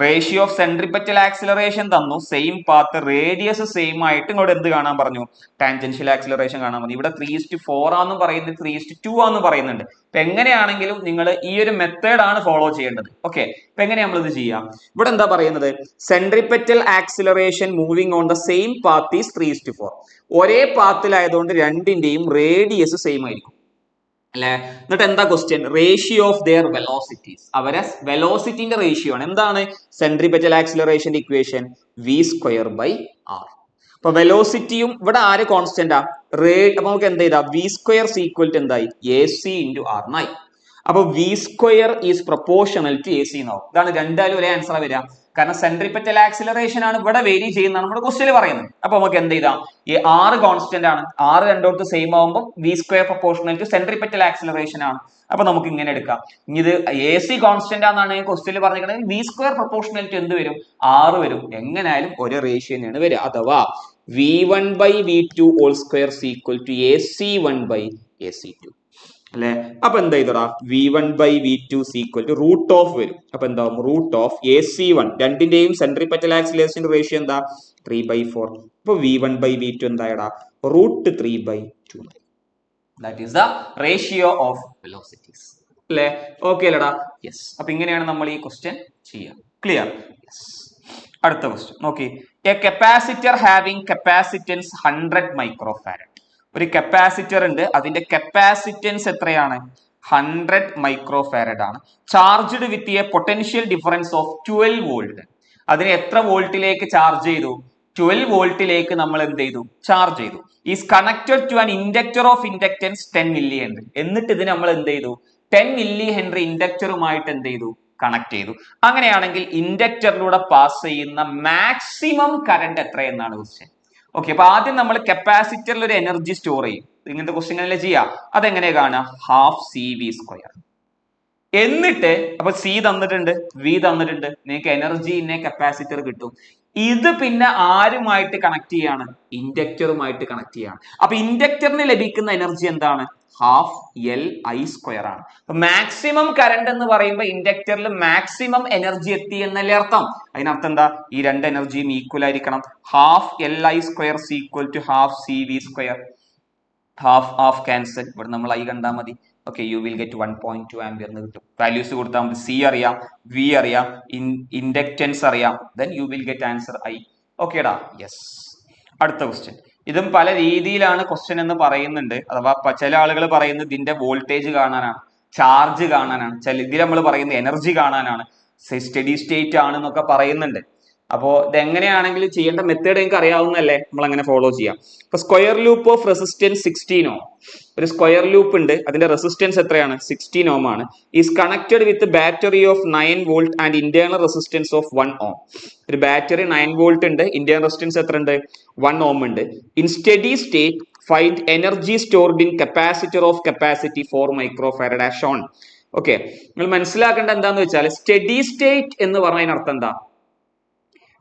റേഷ്യോ ഓഫ് സെൻട്രിപെറ്റൽ ആക്സിലറേഷൻ തന്നു, സെയിം പാത്ത്, റേഡിയസ് സെയിം ആയിട്ട് ഇങ്ങോട്ട് എന്ത് കാണാൻ പറഞ്ഞു, ടാൻജൻഷ്യൽ ആക്സിലറേഷൻ കാണാൻ പറഞ്ഞു. ഇവിടെ 3:4 ആണെന്ന് പറയുന്നത് 3:2 ആണെന്ന് പറയുന്നുണ്ട്. ഇപ്പൊ എങ്ങനെയാണെങ്കിലും നിങ്ങൾ ഈ ഒരു മെത്തേഡ് ആണ് ഫോളോ ചെയ്യേണ്ടത്. ഓക്കെ, ഇപ്പൊ എങ്ങനെയാ നമ്മൾ ഇത് ചെയ്യാം, ഇവിടെ എന്താ പറയുന്നത്, centripetal acceleration moving on the same path is 3:4. ഒരേ പാത്തിലായതുകൊണ്ട് രണ്ടിന്റെയും റേഡിയസ് സെയിം ആയിരിക്കും അല്ലെ. എന്നിട്ട് എന്താ question, ratio of their velocities, അവരെ വെലോസിറ്റിന്റെ റേഷ്യോ ആണ്. എന്താണ് സെൻട്രിപെറ്റൽ ആക്സിലറേഷന്റെ ഇക്വേഷൻ, v²/r. അപ്പൊ വെലോസിറ്റിയും ഇവിടെ ആര് കോൺസ്റ്റന്റാ, അപ്പൊ നമുക്ക് എന്ത് ചെയ്താ, v² എന്തായി, ac × r എന്നായി. അപ്പൊ v² is proportional to ac എന്നാവും. ഇതാണ് രണ്ടാലും ഒരേ ആൻസർ വരിക. കാരണം സെൻട്രിപെറ്റൽ ആക്സിലറേഷൻ ആണ് ഇവിടെ വേരി ചെയ്യുന്നതാണ് നമ്മുടെ ക്വസ്റ്റ്യൻ പറയുന്നത്. അപ്പൊ നമുക്ക് എന്ത് ചെയ്താം, ഈ 6 കോൺസ്റ്റന്റ് ആണ്, 6 രണ്ടോടത്ത് സെയിം ആകുമ്പോൾ v square proportional to centripetal acceleration ആണ്. അപ്പൊ നമുക്ക് ഇങ്ങനെ എടുക്കാം. ഇനി ഇത് AC കോൺസ്റ്റന്റ് ആണെന്നാണ് ക്വസ്റ്റ്യനിൽ പറഞ്ഞിരിക്കുന്നത്, വി സ്ക്വയർ പ്രൊപ്പോർഷണൽ ടു എന്ത് വരും, 6 വരും. എങ്ങനെയായാലും ഒരു റേഷ്യോ തന്നെയാണ് വരിക. അഥവാ V1/V2 whole square equal to AC1/AC2 അല്ലെ. അപ്പൊ എന്താ ചെയ്തോടാ, V1/V2 equal to root of വരും. അപ്പൊ എന്താവും, റൂട്ട് ഓഫ് AC1, രണ്ടിന്റെയും സെൻട്രിപെറ്റൽ ആക്സിലറേഷൻ റേഷ്യോ എന്താ, 3/4. അപ്പൊ V1/V2 എന്തായടാ, root 3/2. That is the ratio of velocities അല്ലെ. ഓക്കെ അല്ലടാ, യെസ്. അപ്പൊ ഇങ്ങനെയാണ് നമ്മൾ ഈ ക്വസ്റ്റ്യൻ ചെയ്യുക. ക്ലിയർ? യെസ്. അടുത്ത ക്വസ്റ്റ്യൻ നോക്കി. A capacitor having capacitance 100 microfarad. ഒരു കപ്പാസിറ്റർ ഉണ്ട്, അതിന്റെ കപ്പാസിറ്റൻസ് എത്രയാണ്, 100 മൈക്രോഫാരഡ് ആണ്. Charged with a potential difference of 12 volt. അതിനെ എത്ര വോൾട്ടിലേക്ക് ചാർജ് ചെയ്തു, 12 വോൾട്ടിലേക്ക് നമ്മൾ എന്ത് ചെയ്തു, ചാർജ് ചെയ്തു. Is connected to an inductor of inductance 10 milli henry. എന്നിട്ട് ഇതിന് നമ്മൾ എന്ത് ചെയ്തു, 10 മില്ലി ഹെൻറി ഇൻഡക്ടറുമായിട്ട് എന്ത് ചെയ്തു, കണക്ട് ചെയ്തു. അങ്ങനെയാണെങ്കിൽ ഇൻഡക്ടറിലൂടെ പാസ് ചെയ്യുന്ന മാക്സിമം കറണ്ട് എത്രയെന്നാണ് ക്വസ്റ്റ്യൻ. ഓക്കെ, അപ്പൊ ആദ്യം നമ്മൾ കപ്പാസിറ്ററിൽ ഒരു എനർജി സ്റ്റോർ ചെയ്യും. ഇങ്ങനത്തെ ക്വസ്റ്റ്യൻ അല്ലേ ചെയ്യാം. അതെങ്ങനെ കാണുക, ½ CV². എന്നിട്ട് അപ്പൊ C തന്നിട്ടുണ്ട്, V തന്നിട്ടുണ്ട്, നിങ്ങൾക്ക് എനർജി ഇന്നെ കപ്പാസിറ്റർ കിട്ടും. ഇത് പിന്നെ ആരുമായിട്ട് കണക്ട് ചെയ്യാണ്, ഇൻഡക്ടറുമായിട്ട് കണക്ട് ചെയ്യാണ്. അപ്പൊ ഇൻഡക്ടറിന് ലഭിക്കുന്ന എനർജി എന്താണ്, ½ Li² ആണ്. മാക്സിമം കറണ്ട് എന്ന് പറയുമ്പോൾ ഇൻഡക്ടറിൽ മാക്സിമം എനർജി എത്തി എന്നല്ലേ അർത്ഥം. അതിനർത്ഥം എന്താ, ഈ രണ്ട് എനർജിയും ഈക്വൽ ആയിരിക്കണം. ½ Li² equal to ½ CV². Half cancel, ഇവിടെ നമ്മൾ I കണ്ടാൽ മതി. Okay, U will get 1.2 ampere എന്ന് കിട്ടും. വാല്യൂസ് കൊടുത്താൽ മതി. C അറിയാം, V അറിയാം, ഇൻഡക്റ്റൻസ് അറിയാം, then you will get answer I. ഓക്കേടാ, യെസ്. അടുത്ത ക്വസ്റ്റ്യൻ. ഇതും പല രീതിയിലാണ് ക്വസ്റ്റ്യൻ എന്ന് പറയുന്നുണ്ട്. അഥവാ ചില ആളുകൾ പറയുന്നത് ഇതിന്റെ വോൾട്ടേജ് കാണാനാണ്, ചാർജ് കാണാനാണ്, ചില ഇതിൽ നമ്മൾ പറയുന്നത് എനർജി കാണാനാണ്, സ്റ്റഡി സ്റ്റേറ്റ് ആണെന്നൊക്കെ പറയുന്നുണ്ട്. അപ്പോൾ ഇതെങ്ങനെയാണെങ്കിലും ചെയ്യേണ്ട മെത്തേഡ് നിങ്ങൾക്ക് അറിയാവുന്നതല്ലേ, നമ്മൾ അങ്ങനെ ഫോളോ ചെയ്യാം. ഇപ്പൊ സ്ക്വയർ ലൂപ്പ് ഓഫ് റെസിസ്റ്റൻസ് 16 ഓം. ഒരു സ്ക്വയർ ലൂപ്പ് ഉണ്ട്, അതിന്റെ റെസിസ്റ്റൻസ് എത്രയാണ്, 16 ഓം ആണ്. Is connected with battery off 9 volt and internal resistance of 1 ഓം. ഒരു ബാറ്ററി 9 വോൾട്ട് ഉണ്ട്, ഇന്റേണൽ റെസിസ്റ്റൻസ് എത്ര ഉണ്ട്, 1 ഓം ഉണ്ട്. In steady state find energy stored in capacitor of capacity 4 microfarad as shown. Okay, നിങ്ങൾ മനസ്സിലാക്കേണ്ട എന്താന്ന് വെച്ചാൽ സ്റ്റഡി സ്റ്റേറ്റ് എന്ന് പറഞ്ഞതിന് അർത്ഥം എന്താ,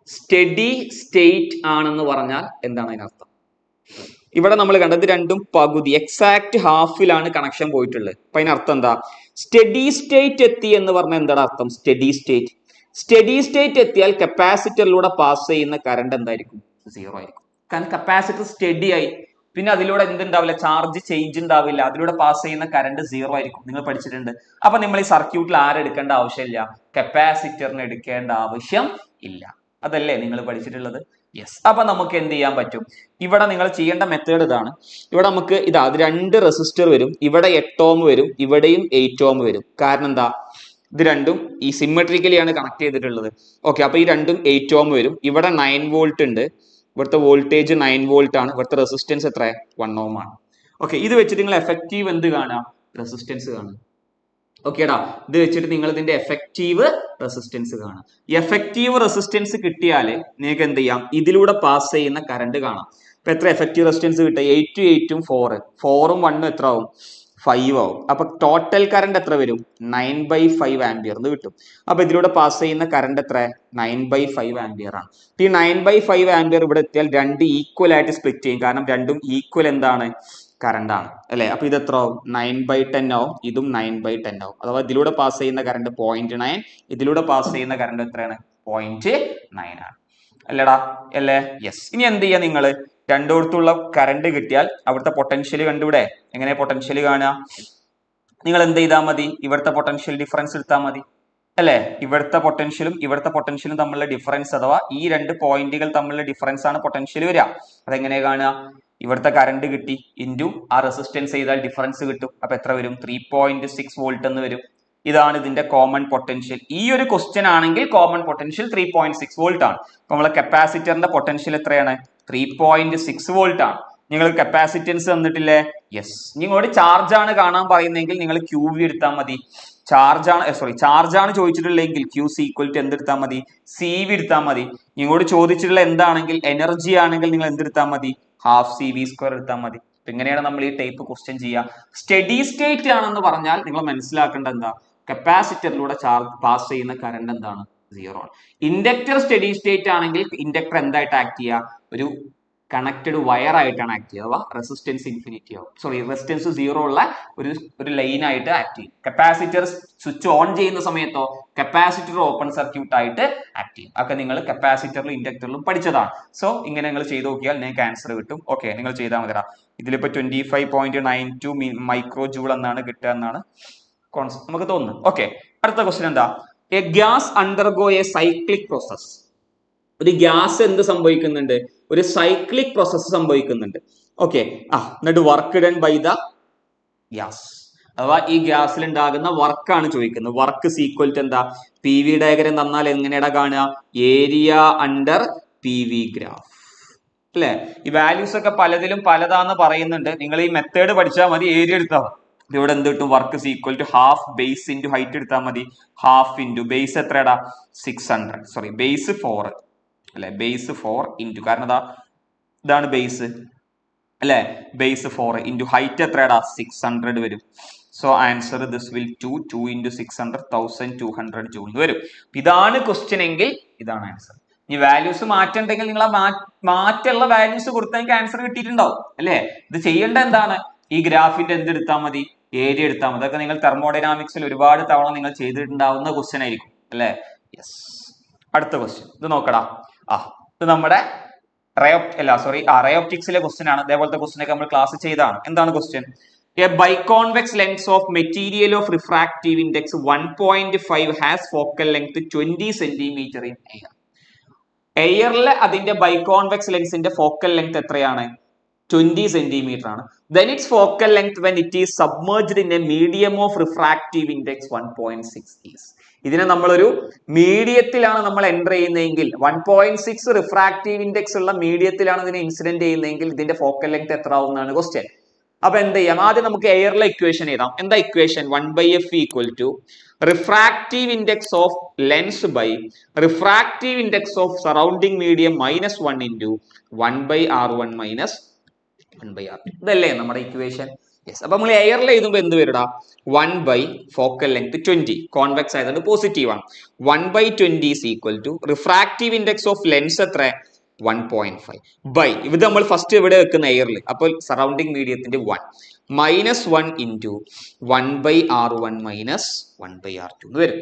സ്റ്റഡി സ്റ്റേറ്റ് ആണെന്ന് പറഞ്ഞാൽ എന്താണ് അതിനർത്ഥം. ഇവിടെ നമ്മൾ കണ്ടത് രണ്ടും പകുതി, എക്സാക്ട് ഹാഫിലാണ് കണക്ഷൻ പോയിട്ടുള്ളത്. അപ്പൊ അതിനർത്ഥം എന്താ, സ്റ്റഡി സ്റ്റേറ്റ് എത്തി എന്ന് പറഞ്ഞാൽ എന്താണ് അർത്ഥം, സ്റ്റഡി സ്റ്റേറ്റ്. സ്റ്റഡി സ്റ്റേറ്റ് എത്തിയാൽ കപ്പാസിറ്ററിലൂടെ പാസ് ചെയ്യുന്ന കറണ്ട് എന്തായിരിക്കും, 0 ആയിരിക്കും. കാരണം കപ്പാസിറ്റർ സ്റ്റഡി ആയി, പിന്നെ അതിലൂടെ എന്തുണ്ടാവില്ല, ചാർജ് ചേഞ്ച് ഉണ്ടാവില്ല, അതിലൂടെ പാസ് ചെയ്യുന്ന കറണ്ട് 0 ആയിരിക്കും. നിങ്ങൾ പഠിച്ചിട്ടുണ്ട്. അപ്പൊ നമ്മൾ ഈ സർക്യൂട്ടിൽ ആരെടുക്കേണ്ട ആവശ്യമില്ല, കപ്പാസിറ്ററിന് എടുക്കേണ്ട ആവശ്യം ഇല്ല. അതല്ലേ നിങ്ങൾ പഠിച്ചിട്ടുള്ളത്. യെസ്. അപ്പൊ നമുക്ക് എന്ത് ചെയ്യാൻ പറ്റും, ഇവിടെ നിങ്ങൾ ചെയ്യേണ്ട മെത്തേഡ് ഇതാണ്. ഇവിടെ നമുക്ക് അത് 2 റെസിസ്റ്റർ വരും, ഇവിടെ 8 ഓം വരും, ഇവിടെയും 8 ഓം വരും. കാരണം എന്താ, ഇത് രണ്ടും ഈ സിമെട്രിക്കലി ആണ് കണക്ട് ചെയ്തിട്ടുള്ളത്. ഓക്കെ, അപ്പൊ ഈ രണ്ടും 8 ഓം വരും. ഇവിടെ 9 വോൾട്ട് ഉണ്ട്, ഇവിടുത്തെ വോൾട്ടേജ് 9 വോൾട്ട് ആണ്, ഇവിടുത്തെ റെസിസ്റ്റൻസ് എത്ര, 1 ഓം ആണ്. ഓക്കെ, ഇത് വെച്ചിട്ട് നിങ്ങൾ എഫക്റ്റീവ് എന്ത് കാണാം, റെസിസ്റ്റൻസ് കാണും. ഓക്കേടാ, ഇത് വെച്ചിട്ട് നിങ്ങൾ ഇതിന്റെ എഫക്റ്റീവ് റെസിസ്റ്റൻസ് കാണാം. എഫക്റ്റീവ് റെസിസ്റ്റൻസ് കിട്ടിയാൽ നിങ്ങൾക്ക് എന്ത് ചെയ്യാം, ഇതിലൂടെ പാസ് ചെയ്യുന്ന കറണ്ട് കാണാം. അപ്പൊ എത്ര എഫക്റ്റീവ് റെസിസ്റ്റൻസ് കിട്ടുക, 8 ഉം 8 ഉം 4 ഉം 1 ഉം എത്ര ആവും, 5 ആവും. അപ്പൊ ടോട്ടൽ കറണ്ട് എത്ര വരും, 9/5 ആംപിയർ എന്ന് കിട്ടും. അപ്പൊ ഇതിലൂടെ പാസ് ചെയ്യുന്ന കറണ്ട് എത്ര, 9/5 ആംപിയർ ആണ്. ഈ 9/5 ആംപിയർ ഇവിടെ എത്തിയാൽ 2 ഈക്വൽ ആയിട്ട് സ്പ്ലിറ്റ് ചെയ്യും. കാരണം രണ്ടും ഈക്വൽ എന്താണ്, കറണ്ട് ആണ് അല്ലെ. അപ്പൊ ഇത് എത്ര ആവും, 9/10 ആവും, ഇതും 9/10 ആവും. അഥവാ ഇതിലൂടെ പാസ് ചെയ്യുന്ന കറണ്ട് 0.9, ഇതിലൂടെ പാസ് ചെയ്യുന്ന കറണ്ട് എത്രയാണ്, 0.9 ആണ്. അല്ലടാ, അല്ലേ, യെസ്. ഇനി എന്ത് ചെയ്യാ, നിങ്ങൾ രണ്ടിടത്തുള്ള കറണ്ട് കിട്ടിയാൽ അവിടുത്തെ പൊട്ടൻഷ്യൽ കണ്ടുവിടെ. എങ്ങനെ പൊട്ടൻഷ്യൽ കാണുക, നിങ്ങൾ എന്ത് ചെയ്താൽ മതി, ഇവിടുത്തെ പൊട്ടൻഷ്യൽ ഡിഫറൻസ് എടുത്താൽ മതി അല്ലെ. ഇവിടുത്തെ പൊട്ടൻഷ്യലും തമ്മിലുള്ള ഡിഫറൻസ്, അഥവാ ഈ 2 പോയിന്റുകൾ തമ്മിലുള്ള ഡിഫറൻസ് ആണ് പൊട്ടൻഷ്യൽ വരിക. അതെങ്ങനെ കാണുക, ഇവിടുത്തെ കറണ്ട് കിട്ടി ഇൻറ്റു ആ റെസിസ്റ്റൻസ് ചെയ്താൽ ഡിഫറൻസ് കിട്ടും. അപ്പൊ എത്ര വരും, 3.6 വോൾട്ട് എന്ന് വരും. ഇതാണ് ഇതിന്റെ കോമൺ പൊട്ടൻഷ്യൽ. ഈ ഒരു ക്വസ്റ്റ്യൻ ആണെങ്കിൽ കോമൺ പൊട്ടൻഷ്യൽ 3.6 വോൾട്ട് ആണ്. അപ്പൊ നമ്മളെ കപ്പാസിറ്ററിന്റെ പൊട്ടൻഷ്യൽ എത്രയാണ്, 3.6 വോൾട്ട് ആണ്. നിങ്ങൾ കപ്പാസിറ്റൻസ് തന്നിട്ടില്ലേ, യെസ്. നിങ്ങളോട് ചാർജ് ആണ് കാണാൻ പറയുന്നതെങ്കിൽ നിങ്ങൾ QV എടുത്താൽ മതി. ചാർജ് ആണ് ചോദിച്ചിട്ടുള്ളതെങ്കിൽ ക്യൂ ഈക്വൽ ടു എന്തെടുത്താൽ മതി, സി വി എടുത്താൽ മതി. ഇങ്ങോട്ട് ചോദിച്ചിട്ടുള്ള എന്താണെങ്കിൽ എനർജി ആണെങ്കിൽ നിങ്ങൾ എന്തെടുത്താൽ മതി, ഹാഫ് സി വി സ്ക്വയർ എടുത്താൽ മതി. ഇങ്ങനെയാണ് നമ്മൾ ഈ ടൈപ്പ് ക്വസ്റ്റ്യൻ ചെയ്യുക. സ്റ്റഡി സ്റ്റേറ്റ് ആണെന്ന് പറഞ്ഞാൽ നിങ്ങൾ മനസ്സിലാക്കേണ്ട എന്താ, കപ്പാസിറ്ററിലൂടെ ചാർജ് പാസ് ചെയ്യുന്ന കറണ്ട് എന്താണ്, 0 ആണ്. ഇൻഡക്ടർ സ്റ്റഡി സ്റ്റേറ്റ് ആണെങ്കിൽ ഇൻഡക്ടർ എന്തായിട്ട് ആക്ട് ചെയ്യുക, ഒരു കണക്റ്റഡ് വയർ ആയിട്ടാണ് ആക്ട് ചെയ്യുക. അഥവാ റെസിസ്റ്റൻസ് ഇൻഫിനിറ്റി ആവും, റെസിസ്റ്റൻസ് 0 ഉള്ള ഒരു ലൈൻ ആയിട്ട് ആക്ട് ചെയ്യും. കപ്പാസിറ്റർ സ്വിച്ച് ഓൺ ചെയ്യുന്ന സമയത്തോ കപ്പാസിറ്റർ ഓപ്പൺ സർക്യൂട്ട് ആയിട്ട് ആക്ട് ചെയ്യും. ഒക്കെ നിങ്ങൾ കപ്പാസിറ്ററിലും ഇൻഡക്ടറിലും പഠിച്ചതാണ്. സോ ഇങ്ങനെ നിങ്ങൾ ചെയ്ത് നോക്കിയാൽ നിങ്ങൾക്ക് ആൻസർ കിട്ടും. ഓക്കെ, നിങ്ങൾ ചെയ്താൽ മതിടാ. ഇതിലിപ്പോ 25.92 മൈക്രോ ജൂൾ എന്നാണ് കിട്ടുക എന്നാണ് നമുക്ക് തോന്നുന്നത്. ഓക്കെ, അടുത്ത ക്വസ്റ്റ്യൻ എന്താ, a gas undergo a cyclic process. ഒരു ഗ്യാസ് എന്ത് സംഭവിക്കുന്നുണ്ട്, ഒരു സൈക്ലിക് പ്രോസസ് സംഭവിക്കുന്നുണ്ട്. ഓക്കെ, എന്നിട്ട് work done by the gas, അഥവാ ഈ ഗ്യാസിൽ ഉണ്ടാകുന്ന വർക്കാണ് ചോദിക്കുന്നത്. വർക്ക് ഈക്വൽ ടു എന്താ, പി വി ഡയഗ്രം തന്നാൽ എങ്ങനെയാ കാണുക, area under p v graph അല്ലെ. ഈ വാല്യൂസ് ഒക്കെ പലതിലും പലതാന്ന് പറയുന്നുണ്ട്. നിങ്ങൾ ഈ മെത്തേഡ് പഠിച്ചാൽ മതി, ഏരിയ എടുത്താൽ മതി. ഇവിടെ എന്ത് കിട്ടും, work equal to half base into height എടുത്താൽ മതി. ഹാഫ് ഇൻറ്റു ബേസ് എത്രയാടാ, 600, ബേസ് 4 അല്ലെ, ബേസ് 4 ഇൻറ്റു, കാരണം ഇതാണ് ബേസ് അല്ലെ, ബേസ് 4 ഇൻറ്റു ഹൈറ്റ് എത്രയാടാ, 600 വരും. So answer this will 2 into 600 1200 joule വരും. ഇതാണ് ക്വസ്റ്റ്യൻ എങ്കിൽ ഇതാണ് ആൻസർ. ഈ വാല്യൂസ് മാറ്റുണ്ടെങ്കിൽ നിങ്ങൾ ആ മാറ്റുള്ള വാല്യൂസ് കൊടുത്താൽ എനിക്ക് ആൻസർ കിട്ടിയിട്ടുണ്ടാവും അല്ലെ. ഇത് ചെയ്യേണ്ട എന്താണ്, ഈ ഗ്രാഫിന്റെ എന്തെടുത്താൽ മതി, ഏരിയ എടുത്താൽ മതി. അതൊക്കെ നിങ്ങൾ തെർമോഡൈനാമിക്സിൽ ഒരുപാട് തവണ നിങ്ങൾ ചെയ്തിട്ടുണ്ടാവുന്ന ക്വസ്റ്റ്യൻ ആയിരിക്കും അല്ലെ. യെസ്, അടുത്ത ക്വസ്റ്റ്യൻ ഇത് നോക്കടാ. ഇത് നമ്മുടെ റയോപ്റ്റിക്സിലെ ക്വസ്റ്റ്യൻ ആണ്. അതേപോലത്തെ ക്വസ്റ്റ്യൻ ഒക്കെ നമ്മൾ ക്ലാസ് ചെയ്താണ്. എന്താണ് question, a biconvex lens of material of refractive index 1.5 has focal length 20 centimetre in air. എയറിലെ അതിന്റെ ബൈകോൺവെക്സ് ലെൻസിന്റെ ഫോക്കൽ ലെങ്ത് എത്രയാണ്, 20 സെന്റിമീറ്റർ ആണ്. Then its focal length when it is submerged in a medium of refractive index 1.6 is. ഇതിനെ നമ്മളൊരു മീഡിയത്തിലാണ് നമ്മൾ enter ചെയ്യുന്നതെങ്കിൽ 1.6 refractive index ഉള്ള മീഡിയത്തിലാണ് ഇതിനെ ഇൻസിഡന്റ് ചെയ്യുന്നതെങ്കിൽ ഇതിന്റെ ഫോക്കൽ ലെങ്ത് എത്ര ആവുന്നതാണ് ക്വസ്റ്റ്യൻ. അപ്പൊ എന്ത് ചെയ്യാം, ആദ്യം നമുക്ക് എയറിലെ ഇക്വേഷൻ എഴുതാം. എന്താ equation, 1/f equal to refractive index of lens by refractive index of surrounding medium -1 into 1/r1 minus 1/r2. ഇതല്ലേ നമ്മുടെ ഇക്വേഷൻ. യെസ്, അപ്പൊ നമ്മൾ എയറിൽ എഴുതുമ്പോൾ എന്ത് വരടാ, 1 ഫോക്കൽ ലെങ്ത് 20, കോൺവെക്സ് ആയതുകൊണ്ട് പോസിറ്റീവ് ആണ്. 1/20 is equal to refractive index of lens എത്ര, 1.5 ബൈ ഇത് നമ്മൾ ഫസ്റ്റ് ഇവിടെ വെക്കുന്ന എയറിൽ, അപ്പോൾ സറൗണ്ടിങ് മീഡിയത്തിന്റെ 1 -1 ഇൻറ്റു 1/r1 മൈനസ് 1/r2 എന്ന് വരും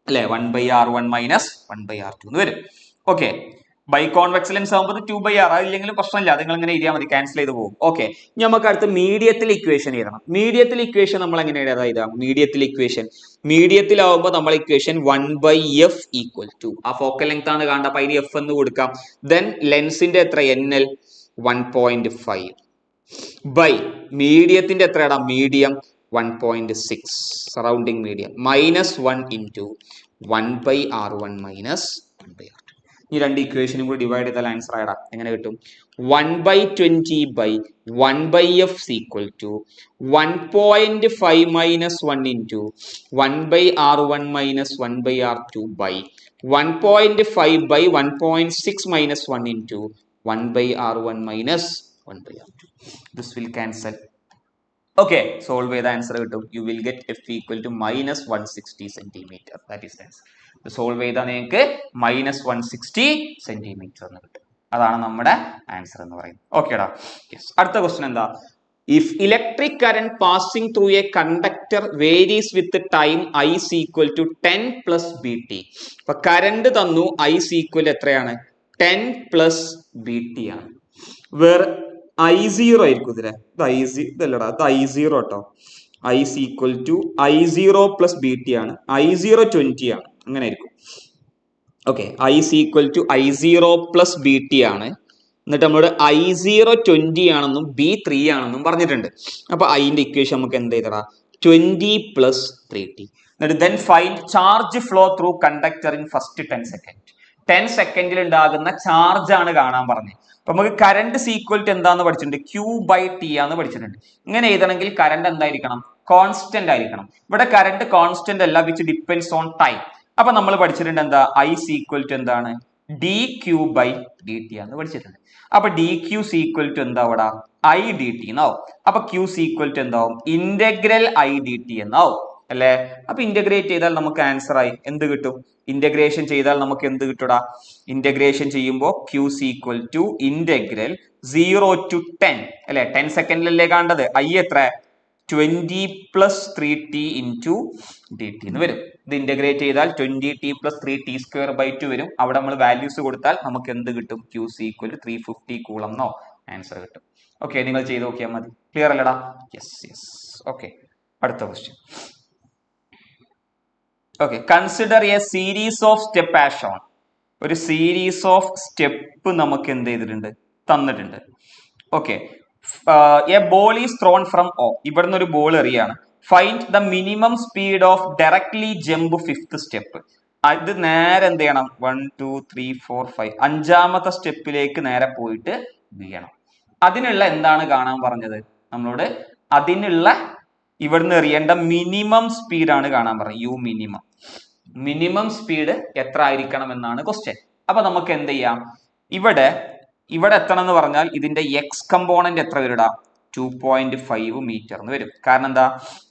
അല്ലെ. 1/r1 മൈനസ് 1/r2 എന്ന് വരും. ഓക്കെ, ബൈ കോൺവെക്സ് ലെൻസ് ആകുമ്പോൾ 2/r അതില്ലെങ്കിലും പ്രശ്നമില്ല, നിങ്ങൾ ഇങ്ങനെ എഴുതിയാൽ മതി, ക്യാൻസൽ ചെയ്ത് പോകും. ഓക്കെ, നമുക്ക് അടുത്ത് മീഡിയത്തിൽ ഇക്വേഷൻ എഴുതണം. മീഡിയത്തിൽ ഇക്വേഷൻ നമ്മൾ എങ്ങനെ എഴുതാം, മീഡിയത്തിലാവുമ്പോൾ നമ്മൾ ഇക്വേഷൻ 1/f ഈക്വൽ ടു, ആ ഫോക്കൽ ലെങ്ത് ആണ് കാണുന്നത്, അപ്പൊ അതിന് എഫ് എന്ന് കൊടുക്കാം. ദെൻ ലെൻസിന്റെ എത്ര, NL 1.5 ബൈ മീഡിയത്തിന്റെ എത്രയാടാ, medium 1.6 surrounding medium -1 into 1/r1 minus 1/r2. ഈ രണ്ട് ഇക്വേഷനും കൂടി ഡിവൈഡ് ചെയ്താൽ ആൻസർ ആയിടാ. എങ്ങനെ കിട്ടും, 1/20 by 1/f equal to 1.5 -1 into 1/r1 minus 1/r2 by 1.5 by 1.6 -1 into 1/r1 minus 1/r2. This will cancel. Okay, solve ചെയ്ത ആൻസർ കിട്ടും. You will get f equal to -160 centimetre. That is answer. Solve ചെയ്താൽ നിങ്ങൾക്ക് -160 centimetre എന്ന് കിട്ടും. അതാണ് നമ്മുടെ answer എന്ന് പറയുന്നത്. ഓക്കേടാ. യെസ്, അടുത്ത ക്വസ്റ്റ്യൻ എന്താ, if electric current passing through A conductor varies with time I is equal to 10 plus BT. അപ്പൊ കറന്റ് തന്നു, I is equal എത്രയാണ്, 10 plus BT ആണ്. വേറെ I0 ആയിരിക്കും ഇതിലെ, ഇതല്ലടാ, ഇത് I0 കേട്ടോ. I is equal to I0 plus BT ആണ്. I0 20 ആണ്, അങ്ങനെ ആയിരിക്കും. Okay, I is equal to I0 plus BT ആണ്. എന്നിട്ട് നമ്മളോട് I0 20 ആണെന്നും B 3 ആണെന്നും പറഞ്ഞിട്ടുണ്ട്. അപ്പൊ അതിന്റെ ഇക്വേഷൻ നമുക്ക് എന്ത് ചെയ്തടാ, 20 plus 3t. എന്നിട്ട് then find charge flow through conductor in first 10 seconds. 10 സെക്കൻഡിൽ ഉണ്ടാകുന്ന ചാർജ് ആണ് കാണാൻ പറഞ്ഞത്. അപ്പൊ നമുക്ക് കറണ്ട് ഈക്വൽ ടു എന്താന്ന് പഠിച്ചിട്ടുണ്ട്, Q/T ആന്ന് പഠിച്ചിട്ടുണ്ട്. ഇങ്ങനെ എഴുതണമെങ്കിൽ കറണ്ട് എന്തായിരിക്കണം, കോൺസ്റ്റന്റ് ആയിരിക്കണം. ഇവിടെ കറണ്ട് കോൺസ്റ്റന്റ് അല്ല, വിച്ച് ഡിപ്പെൻഡ്സ് ഓൺ ടൈം. അപ്പൊ നമ്മൾ പഠിച്ചിട്ടുണ്ട് എന്താ, ഐ ഈക്വൽ ടു എന്താണ്, D Q by D T ആണ് പഠിച്ചിട്ടുണ്ട്. അപ്പൊ ഡി ക്യൂ ഈക്വൽ ടു എന്താ അവിടെ, ഐ ഡി ടി എന്നാവും. അപ്പൊ ക്യൂ ഈക്വൽ ടു എന്താവും, ഇന്റഗ്രൽ ഐ ഡി ടി എന്നാവും അല്ലെ. അപ്പൊ ഇന്റഗ്രേറ്റ് ചെയ്താൽ നമുക്ക് ആൻസർ ആയി എന്ത് കിട്ടും, ഇന്റഗ്രേഷൻ ചെയ്താൽ നമുക്ക് എന്ത് കിട്ടൂടാ, ഇന്റഗ്രേഷൻ ചെയ്യുമ്പോൾ Q equal to integral 0 to 10 അല്ലെ, 10 സെക്കൻഡിലല്ലേ കാണേണ്ടത്. ഐ എത്ര, 20 plus 3t into dt എന്ന് വരും. ഇത് ഇന്റഗ്രേറ്റ് ചെയ്താൽ 20t plus 3t square by 2 വരും. അവിടെ നമ്മൾ വാല്യൂസ് കൊടുത്താൽ നമുക്ക് എന്ത് കിട്ടും, Q ഈക്വൽ 350 കൂളം എന്നോ ആൻസർ കിട്ടും. ഓക്കെ, നിങ്ങൾ ചെയ്ത് നോക്കിയാൽ മതി. ക്ലിയർ അല്ലടാ? Yes yes. ഓക്കെ, അടുത്ത question. Okay, consider a series of step as shown. ഒരു സീരീസ് ഓഫ് സ്റ്റെപ്പ് നമുക്ക് എന്ത് ചെയ്തിട്ടുണ്ട്, തന്നിട്ടുണ്ട്. Okay, a ball is thrown from O. ഇവിടുന്ന് ഒരു ബോൾ എറിയാണ്. Find the minimum speed of directly jump fifth step. ഇത് നേരെ എന്ത് ചെയ്യണം, 1 2 3 4 5 അഞ്ചാമത്തെ സ്റ്റെപ്പിലേക്ക് നേരെ പോയിട്ട് വീഴണം. അതിനുള്ള എന്താണ് കാണാൻ പറഞ്ഞത് നമ്മളോട്, അതിനുള്ള ഇവിടുന്ന് എറിയേണ്ട മിനിമം സ്പീഡാണ് കാണാൻ പറഞ്ഞത്. യു മിനിമം, മിനിമം സ്പീഡ് എത്ര ആയിരിക്കണം എന്നാണ് ക്വസ്റ്റ്യൻ. അപ്പൊ നമുക്ക് എന്ത് ചെയ്യാം, ഇവിടെ എത്തണം എന്ന് പറഞ്ഞാൽ ഇതിന്റെ എക്സ് കമ്പോണന്റ് എത്ര വരിടാ, 2.5 മീറ്റർ എന്ന് വരും. കാരണം എന്താ,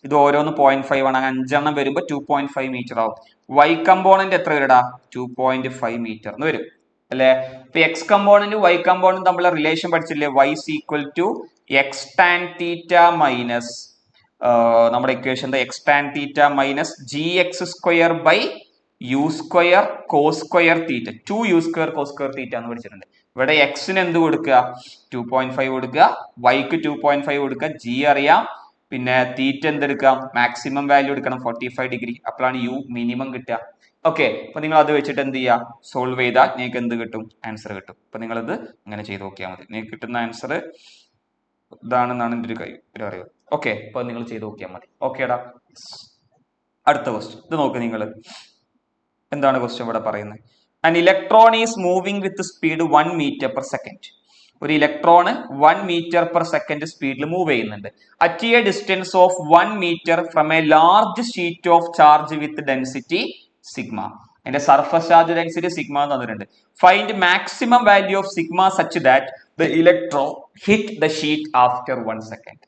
ഇത് ഓരോന്ന് 0.5 ആണ്, 5 വരുമ്പോൾ 2.5 മീറ്റർ ആവും. വൈ കമ്പോണന്റ് എത്ര വരിടാ, 2.5 മീറ്റർ എന്ന് വരും അല്ലെ. ഇപ്പൊ എക്സ് കമ്പോണന്റ് വൈ കമ്പോണന്റ് തമ്മിലുള്ള റിലേഷൻ പഠിച്ചില്ലേ, y equal to X tan theta minus നമ്മുടെ equation X tan theta minus G X square by U square cos square theta, 2u square cos square theta എന്ന് പഠിച്ചിട്ടുണ്ട്. ഇവിടെ എക്സിന് എന്ത് കൊടുക്കുക, 2.5 കൊടുക്കുക, വൈക്ക് 2.5 കൊടുക്കുക, ജി അറിയാം, പിന്നെ തീറ്റ എന്തെടുക്കാം, മാക്സിമം വാല്യൂ എടുക്കണം 45 ഡിഗ്രി. അപ്പോഴാണ് യു മിനിമം കിട്ടുക. ഓക്കെ, അപ്പൊ നിങ്ങൾ അത് വെച്ചിട്ട് എന്ത് ചെയ്യുക, സോൾവ് ചെയ്താൽ നിങ്ങൾക്ക് എന്ത് കിട്ടും, ആൻസർ കിട്ടും. അപ്പൊ നിങ്ങളത് അങ്ങനെ ചെയ്ത് നോക്കിയാൽ മതി. നിങ്ങൾക്ക് കിട്ടുന്ന ആൻസർ ഇതാണെന്നാണ് എൻ്റെ ഒരു അറിവ്. ഓക്കെ, അപ്പൊ നിങ്ങൾ ചെയ്ത് നോക്കിയാൽ മതി. ഓക്കേടാ, അടുത്ത ക്വസ്റ്റ്യൻ ഇത് നോക്ക് നിങ്ങൾ. എന്താണ് ക്വസ്റ്റ്യൻ ഇവിടെ പറയുന്നത്, an electron is moving with speed 1 metre per second. ഒരു ഇലക്ട്രോൺ 1 മീറ്റർ പെർ സെക്കൻഡ് സ്പീഡിൽ മൂവ് ചെയ്യുന്നുണ്ട്. At a distance of 1 metre from a large sheet of charge with density sigma. അതിന്റെ സർഫസ് ചാർജ് ഡെൻസിറ്റി സിഗ്മ എന്ന് തന്നിട്ടുണ്ട്. Find maximum value of sigma such that the electron hit the sheet after 1 second.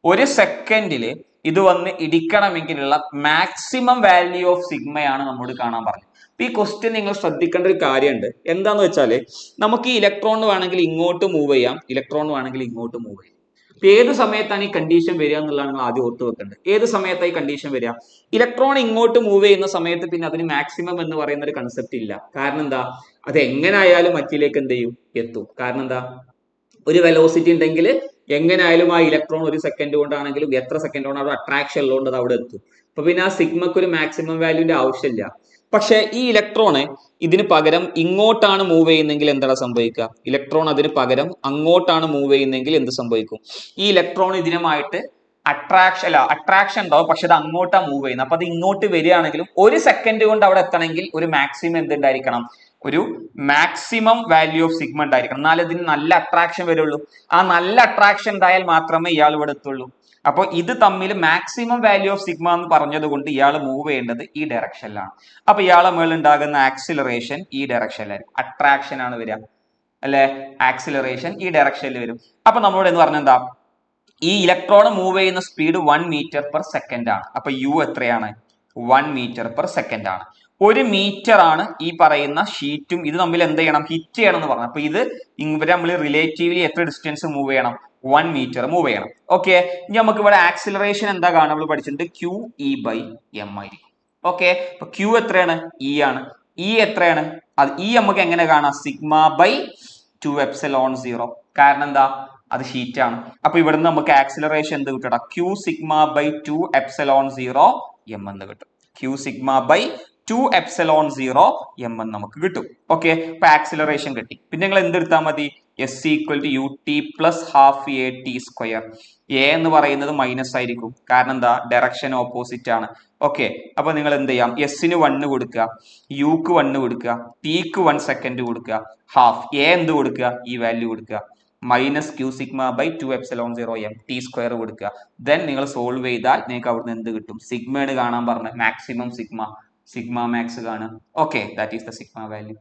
ഒരു സെക്കൻഡിൽ ഇത് വന്ന് ഇടിക്കണമെങ്കിലുള്ള maximum value of സിഗ്മയാണ് നമ്മോട് കാണാൻ പറഞ്ഞത്. അപ്പൊ ഈ ക്വസ്റ്റ്യൻ നിങ്ങൾ ശ്രദ്ധിക്കേണ്ട ഒരു കാര്യമുണ്ട്. എന്താന്ന് വെച്ചാല് നമുക്ക് ഈ ഇലക്ട്രോൺ വേണമെങ്കിൽ ഇങ്ങോട്ട് മൂവ് ചെയ്യാം, ഇലക്ട്രോൺ വേണമെങ്കിൽ ഇങ്ങോട്ട് മൂവ് ചെയ്യാം. അപ്പൊ ഏത് സമയത്താണ് ഈ കണ്ടീഷൻ വരിക എന്നുള്ളതാണ് നിങ്ങൾ ആദ്യം ഓർത്ത് വെക്കേണ്ടത്. ഏത് സമയത്താണ് ഈ കണ്ടീഷൻ വരിക, ഇലക്ട്രോൺ ഇങ്ങോട്ട് മൂവ് ചെയ്യുന്ന സമയത്ത് പിന്നെ അതിന് മാക്സിമം എന്ന് പറയുന്ന ഒരു കൺസെപ്റ്റ് ഇല്ല. കാരണം എന്താ, അത് എങ്ങനെ ആയാലും മറ്റിലേക്ക് എന്ത് ചെയ്യും, എത്തും. കാരണം എന്താ, ഒരു വെലോസിറ്റി ഉണ്ടെങ്കിൽ എങ്ങനെയായാലും ആ ഇലക്ട്രോൺ ഒരു സെക്കൻഡ് കൊണ്ടാണെങ്കിലും എത്ര സെക്കൻഡ് കൊണ്ടാണ് അട്രാക്ഷൻ ഉള്ളതുകൊണ്ട് അത് അവിടെ എത്തും. അപ്പൊ പിന്നെ ആ സിഗ്മക്ക് ഒരു മാക്സിമം വാല്യൂന്റെ ആവശ്യമില്ല. പക്ഷെ ഈ ഇലക്ട്രോണ് ഇതിന് പകരം ഇങ്ങോട്ടാണ് മൂവ് ചെയ്യുന്നെങ്കിൽ എന്താണ് സംഭവിക്കുക, ഇലക്ട്രോൺ അതിന് പകരം അങ്ങോട്ടാണ് മൂവ് ചെയ്യുന്നെങ്കിൽ എന്ത് സംഭവിക്കും, ഈ ഇലക്ട്രോൺ ഇതിനുമായിട്ട് അട്രാക്ഷൻ ഉണ്ടാവും, പക്ഷെ അത് അങ്ങോട്ടാണ് മൂവ് ചെയ്യുന്നത്. അപ്പൊ അത് ഇങ്ങോട്ട് വരികയാണെങ്കിലും ഒരു സെക്കൻഡ് കൊണ്ട് അവിടെ എത്തണമെങ്കിൽ ഒരു മാക്സിമം എന്തുണ്ടായിരിക്കണം, ഒരു മാക്സിമം വാല്യൂ ഓഫ് സിഗ്മ ഉണ്ടായിരിക്കണം. എന്നാലും ഇതിന് നല്ല അട്രാക്ഷൻ വരുള്ളൂ. ആ നല്ല അട്രാക്ഷൻ ഉണ്ടായാൽ മാത്രമേ ഇയാൾ ഇവിടെ എത്തുള്ളൂ. അപ്പോൾ ഇത് തമ്മിൽ മാക്സിമം വാല്യൂ ഓഫ് സിഗ്മ എന്ന് പറഞ്ഞത് കൊണ്ട് ഇയാൾ മൂവ് ചെയ്യേണ്ടത് ഈ ഡയറക്ഷനിലാണ്. അപ്പൊ ഇയാളെ മേളിൽ ഉണ്ടാകുന്ന ആക്സിലറേഷൻ ഈ ഡയറക്ഷനിലായിരിക്കും. അട്രാക്ഷൻ ആണ് വരിക അല്ലെ, ആക്സിലറേഷൻ ഈ ഡയറക്ഷനിൽ വരും. അപ്പൊ നമ്മളോട് എന്ന് പറഞ്ഞാൽ എന്താ, ഈ ഇലക്ട്രോൺ മൂവ് ചെയ്യുന്ന സ്പീഡ് 1 മീറ്റർ പെർ സെക്കൻഡ് ആണ്. അപ്പൊ യു എത്രയാണ്, 1 മീറ്റർ പെർ സെക്കൻഡ് ആണ്. 1 മീറ്റർ ആണ് ഈ പറയുന്ന ഷീറ്റും ഇത് തമ്മിൽ എന്ത് ചെയ്യണം, ഹിറ്റ് ചെയ്യണം എന്ന് പറഞ്ഞു. അപ്പൊ ഇത് ഇവരെ നമ്മൾ റിലേറ്റീവ്ലി എത്ര ഡിസ്റ്റൻസ് മൂവ് ചെയ്യണം, 1 മീറ്റർ മൂവ് ചെയ്യണം. ഓക്കെ, ഇനി നമുക്ക് ഇവിടെ ആക്സിലറേഷൻ എന്താ കാണാൻ നമ്മൾ പഠിച്ചിട്ടുണ്ട്, ക്യൂ ഇ ബൈ എം ആയിരിക്കും. ഓക്കെ, അപ്പൊ ക്യൂ എത്രയാണ്, ഇ ആണ്. ഇ എത്രയാണ്, അത് ഇ നമുക്ക് എങ്ങനെ കാണാം, സിഗ്മ ബൈ 2 എപ്സിലോൺ 0. കാരണം എന്താ, അത് ഷീറ്റ് ആണ്. അപ്പൊ ഇവിടുന്ന് നമുക്ക് ആക്സിലറേഷൻ എന്ത് കിട്ടും, Q sigma by 2 epsilon 0 M എന്ന് കിട്ടും. Q sigma by 2 epsilon 0 M എന്ന് നമുക്ക് കിട്ടും. ഓക്കെ, അപ്പൊ ആക്സിലറേഷൻ കിട്ടി. പിന്നെ നിങ്ങൾ എന്തെടുത്താൽ മതി, S equal to U T plus half A T square. A എന്ന് പറയുന്നത് മൈനസ് ആയിരിക്കും, കാരണം എന്താ, ഡയറക്ഷൻ ഓപ്പോസിറ്റ് ആണ്. ഓക്കെ, അപ്പൊ നിങ്ങൾ എന്ത് ചെയ്യാം, എസിന് 1 കൊടുക്കുക, യുക്ക് 1 കൊടുക്കുക, ടിക്ക് 1 സെക്കൻഡ് കൊടുക്കുക, ഹാഫ് എ എന്ത് കൊടുക്കുക, ഈ വാല്യൂ കൊടുക്കുക. Minus Q sigma by 2ε0m T square കൊടുക്കുക. ദെൻ നിങ്ങൾ സോൾവ് ചെയ്താൽ നിങ്ങൾക്ക് അവിടുന്ന് എന്ത് കിട്ടും? സിഗ്മയാണ് കാണാൻ പറഞ്ഞ മാക്സിമം സിഗ്മ മാക്സ് കാണുക. Okay, that is the sigma value.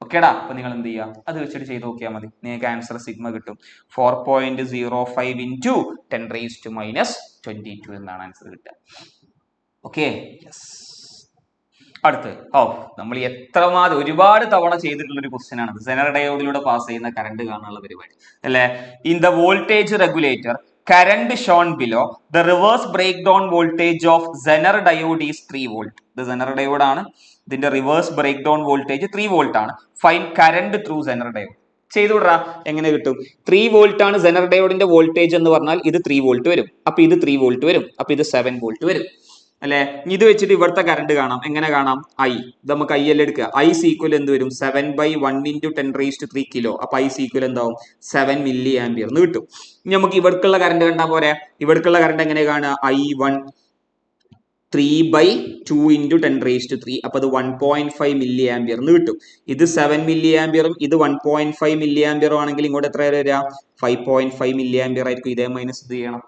ഓക്കേടാ, അപ്പൊ നിങ്ങൾ എന്ത് ചെയ്യുക? അത് വെച്ചിട്ട് ചെയ്ത് നോക്കിയാൽ മതി. നിങ്ങൾക്ക് ആൻസർ സിഗ്മ കിട്ടും. 4.05 ഇൻറ്റു 10⁻22 എന്നാണ് ആൻസർ കിട്ടുക. Okay, yes. അടുത്ത് നമ്മൾ ഒരുപാട് തവണ ചെയ്തിട്ടുള്ള ഒരു ക്വസ്റ്റ്യൻ ആണ്. സെനർ ഡയോഡിലൂടെ പാസ് ചെയ്യുന്ന കറണ്ട് കാണാനുള്ള പരിപാടി അല്ലെ. In the voltage regulator current shown below the reverse break down voltage of Zener diode is 3 volt. ഇത് സെനർ ഡയോഡ് ആണ്. ഇതിന്റെ reverse break down voltage 3 volt ആണ്. Find current through Zener diode. ചെയ്തുവിടാ, എങ്ങനെ കിട്ടും? 3 വോൾട്ട് ആണ് സെനർ ഡയോഡിന്റെ voltage എന്ന് പറഞ്ഞാൽ ഇത് 3 വോൾട്ട് വരും. അപ്പൊ ഇത് 3 വോൾട്ട് വരും. അപ്പൊ ഇത് 7 വോൾട്ട് വരും അല്ലെ. ഇത് വെച്ചിട്ട് ഇവിടുത്തെ കറണ്ട് കാണാം. എങ്ങനെ കാണാം? I. ഇത് നമുക്ക് I അല്ലേ എടുക്കുക. I ഈക്വൽ എന്ത് വരും? 7/1 × 10⁻³ കിലോ. അപ്പൊ I ഈക്വൽ എന്താവും? 7 മില്ലി ആംപിയർ എന്ന് കിട്ടും. ഇനി നമുക്ക് ഇവിടേക്കുള്ള കറണ്ട് കണ്ടാൽ പോരെ. ഇവിടേക്കുള്ള കറണ്ട് എങ്ങനെ കാണുക? I1 3/2 × 10⁻³ അപ്പൊ അത് 1.5 മില്ലി ആംപിയർ എന്ന് കിട്ടും. ഇത് 7 മില്ലി ആംപിയറും ഇത് 1.5 മില്ലി ആംപിയറും ആണെങ്കിൽ ഇങ്ങോട്ട് എത്ര വരിക? 5.5 മില്ലി ആംപിയർ ആയിരിക്കും. ഇതേ മൈനസ് ഇത് ചെയ്യണം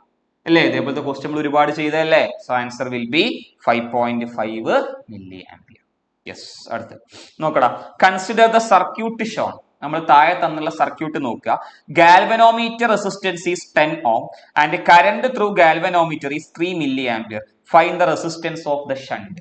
അല്ലേ. ഇതേപോലത്തെ ക്വസ്റ്റ്യൻ നമ്മൾ ഒരുപാട് ചെയ്തല്ലേ. So answer will be 5.5 milli ampere. Yes. അടുത്ത് നോക്കടാ. Consider the circuit shown. നമ്മൾ താഴെ തന്നുള്ള സർക്യൂട്ട് നോക്കുക. Galvanometer resistance is 10 ohm and current through galvanometer is 3 milli ampere. Find the resistance of the shunt.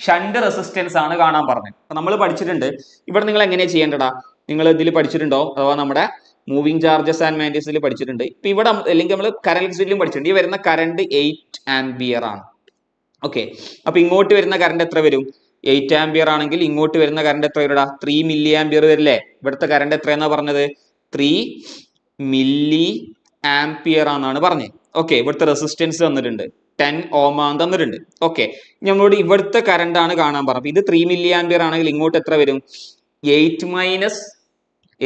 Shunt resistance ആണ് കാണാൻ പറഞ്ഞത്. അപ്പൊ നമ്മൾ പഠിച്ചിട്ടുണ്ട്. ഇവിടെ നിങ്ങൾ എങ്ങനെയാ ചെയ്യേണ്ടടാ? നിങ്ങൾ ഇതിൽ പഠിച്ചിട്ടുണ്ടോ? അഥവാ നമ്മുടെ മൂവിംഗ് ചാർജസ് ആൻഡ് മാഗ്നറ്റിക്സിൽ പഠിച്ചിട്ടുണ്ട്. ഇപ്പൊ ഇവിടെ അല്ലെങ്കിൽ നമ്മൾ കറന്റ് പഠിച്ചിട്ടുണ്ട്. ഈ വരുന്ന കറണ്ട് 8 ആംപിയർ ആണ്. ഓക്കെ, അപ്പൊ ഇങ്ങോട്ട് വരുന്ന കറണ്ട് എത്ര വരും? 8 ആംപിയർ ആണെങ്കിൽ ഇങ്ങോട്ട് വരുന്ന കറണ്ട് എത്ര വരൂടാ? 3 മില്ലി ആംപിയർ വരില്ലേ. ഇവിടുത്തെ കറണ്ട് എത്രയെന്നാ പറഞ്ഞത്? 3 മില്ലി ആംപിയർ ആണെന്നാണ് പറഞ്ഞത്. ഓക്കെ, ഇവിടുത്തെ റെസിസ്റ്റൻസ് തന്നിട്ടുണ്ട് 10 ohm തന്നിട്ടുണ്ട്. ഓക്കെ, നമ്മളോട് ഇവിടുത്തെ കറണ്ട് ആണ് കാണാൻ പറഞ്ഞത്. ഇത് 3 മില്ലി ആംപിയർ ആണെങ്കിൽ ഇങ്ങോട്ട് എത്ര വരും?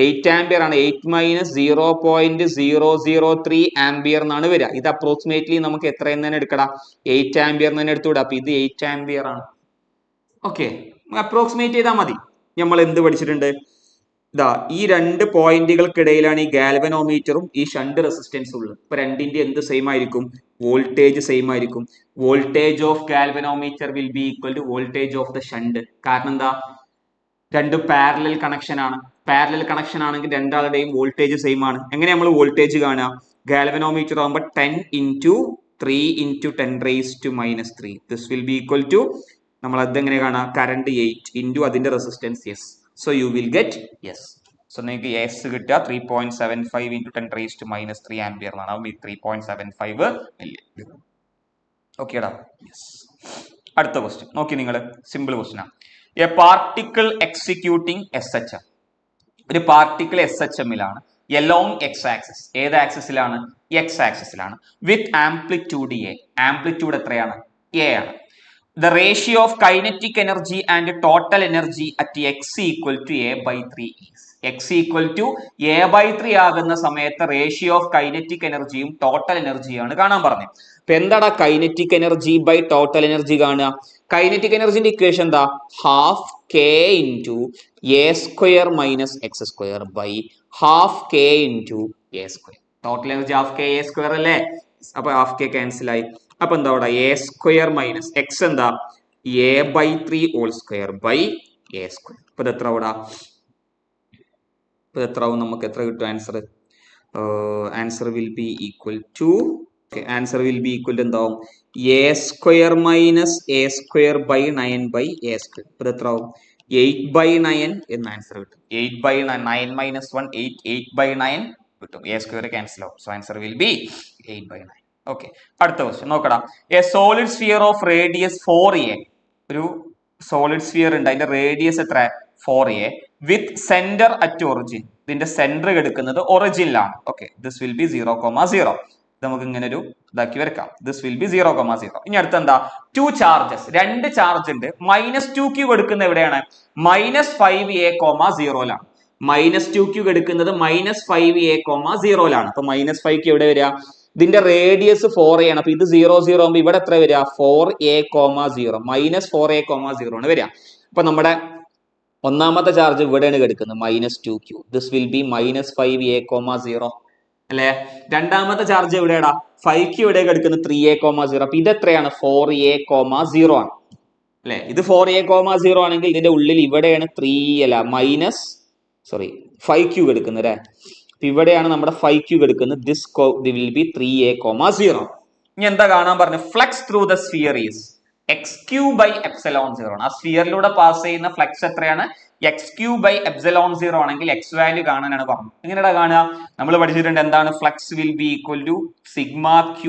8 ആംപിയർ ആണ്. 8 - 0.003 ആംപിയർ എന്നാണ് വരിക. ഇത് അപ്രോക്സിമേറ്റ്ലി നമുക്ക് എത്രയെന്ന് തന്നെ എടുക്കടാ? 8 ആംപിയർ തന്നെ എടുത്തുകൂടാ. അപ്പൊ ഇത് 8 ആംപിയർ ആണ്. ഓക്കെ, അപ്രോക്സിമേറ്റ് ചെയ്താൽ മതി. നമ്മൾ എന്ത് പഠിച്ചിട്ടുണ്ട്? ഇതാ ഈ രണ്ട് പോയിന്റുകൾക്കിടയിലാണ് ഈ ഗാൽവനോമീറ്ററും ഈ ഷണ്ട് റെസിസ്റ്റൻസും ഉള്ളത്. ഇപ്പൊ രണ്ടിന്റെ എന്ത് സെയിം ആയിരിക്കും? വോൾട്ടേജ് സെയിം ആയിരിക്കും. Voltage of galvanometer will be equal to voltage of the shunt. കാരണം എന്താ? രണ്ട് പാരലൽ കണക്ഷൻ ആണ്. പാരലൽ കണക്ഷൻ ആണെങ്കിൽ രണ്ടാളുടെയും വോൾട്ടേജ് സെയിം ആണ്. എങ്ങനെ നമ്മൾ വോൾട്ടേജ് കാണുക? ഗാൽവനോമീറ്റർ ആകുമ്പോൾ 10 × 3 × 10⁻³ this will be equal to നമ്മൾ അതെങ്ങനെ കാണാം? കറണ്ട് 8 ഇൻറ്റു അതിന്റെ resistance yes. So you will get yes. So നിങ്ങൾക്ക് യെസ് കിട്ടുക 3.75 × 10⁻³ ആംപിയർ എന്നാണ്. അപ്പം 3.75 മില്ലി. ഓക്കേടാ, യെസ്. അടുത്ത ക്വസ്റ്റ്യൻ നോക്കി നിങ്ങൾ. സിമ്പിൾ ക്വസ്റ്റ്യൻ ആണ്. A particle executing SHM. ഒരു പാർട്ടിക്കിൾ SHMലാണ് എലോങ് എക്സ് ആക്സിസ്. ഏത് ആക്സിസിലാണ്? എക്സ് ആക്സിസിലാണ്. With amplitude A. ആംപ്ലിറ്റ്യൂഡ് എത്രയാണ്? A ആണ്. The ratio of kinetic energy and total energy at x equal to A/3 is. x equal to A/3 ആകുന്ന സമയത്ത് ratio of kinetic എനർജിയും total എനർജിയാണ് കാണാൻ പറഞ്ഞത്. അപ്പൊ എന്താടാ kinetic energy by total energy കാണുക? കൈനറ്റിക് എനർജിന്റെ ഇക്വേഷൻ എന്താ? ½ k × A² - x² by ½ k × A². Total energy ½ k A² അല്ലേ. അപ്പൊ ½ k ക്യാൻസൽ ആയി. അപ്പൊ എന്താ അവിടെ? A² - x എന്താ? A/3 2 by A². അപ്പൊ ഇത് എത്ര അവിടെ? ഇപ്പൊ എത്ര ആവും? നമുക്ക് എത്ര കിട്ടും answer? Answer will be equal to answer will be equal to എന്താവും? A² - A² by 9 by A². അപ്പൊ എത്ര ആവും? 8/9 എന്ന് ആൻസർ കിട്ടും. 8/9 9 - 1 8 8/9 കിട്ടും. A² ക്യാൻസൽ ആവും. So answer will be 8/9. Okay, അടുത്ത ക്വസ്റ്റ്യൻ നോക്കടാ. A solid sphere of radius 4a. ഒരു സോളിഡ് സ്ഫിയർ ഉണ്ട്, അതിന്റെ റേഡിയസ് എത്ര? 4a with centre at origin. ഇതിന്റെ സെന്റർ എടുക്കുന്നത് ഒറിജിനിലാണ്. Okay, this will be 0,0. നമുക്ക് ഇങ്ങനെ ഒരു ഇതാക്കി വരക്കാം. This will be 0,0. ഇനി അടുത്ത എന്താ? 2 ചാർജസ്. 2 ചാർജ് ഉണ്ട്. -2q എടുക്കുന്ന എവിടെയാണ്? -5a,0ലാണ്. -2q എടുക്കുന്നത് -5a, 0ലാണ്. അപ്പൊ -5q എവിടെ വരിക? ഇതിന്റെ റേഡിയസ് 4a ആണ്. അപ്പൊ ഇത് 0 0 ആകുമ്പോൾ ഇവിടെ എത്ര വരിക? 4a, 0 -4a, 0 ആണ് വരിക. അപ്പൊ നമ്മുടെ ഒന്നാമത്തെ ചാർജ് ഇവിടെയാണ് കിടക്കുന്നത് -2q. This will B -5a,0 അല്ലെ. രണ്ടാമത്തെ ചാർജ് എവിടെയാടാ 5q ഇവിടെ കിടക്കുന്നത് 3a,0. അപ്പൊ ഇത് എത്രയാണ് 4a,0 ആണ് അല്ലെ. ഇത് 4a,0 ആണെങ്കിൽ ഇതിന്റെ ഉള്ളിൽ ഇവിടെയാണ് 5q കിടക്കുന്നത് അല്ലെ. ഇവിടെയാണ് നമ്മുടെ 5q കിടക്കുന്നത്. This will B 3a,0. ഇനി എന്താ കാണാൻ പറഞ്ഞു? Flux through the sphere is xq/ε0 ആണ്. ആ സ്ഫിയറിലൂടെ പാസ് ചെയ്യുന്ന ഫ്ലക്സ് എത്രയാണ്? xq/ε0 ആണെങ്കിൽ x വാല്യൂ കാണാനാണ് പറഞ്ഞത്. എങ്ങനെയാ കാണുക? നമ്മൾ പഠിച്ചിട്ടുണ്ട് എന്താണ് flux will be equal to sigma q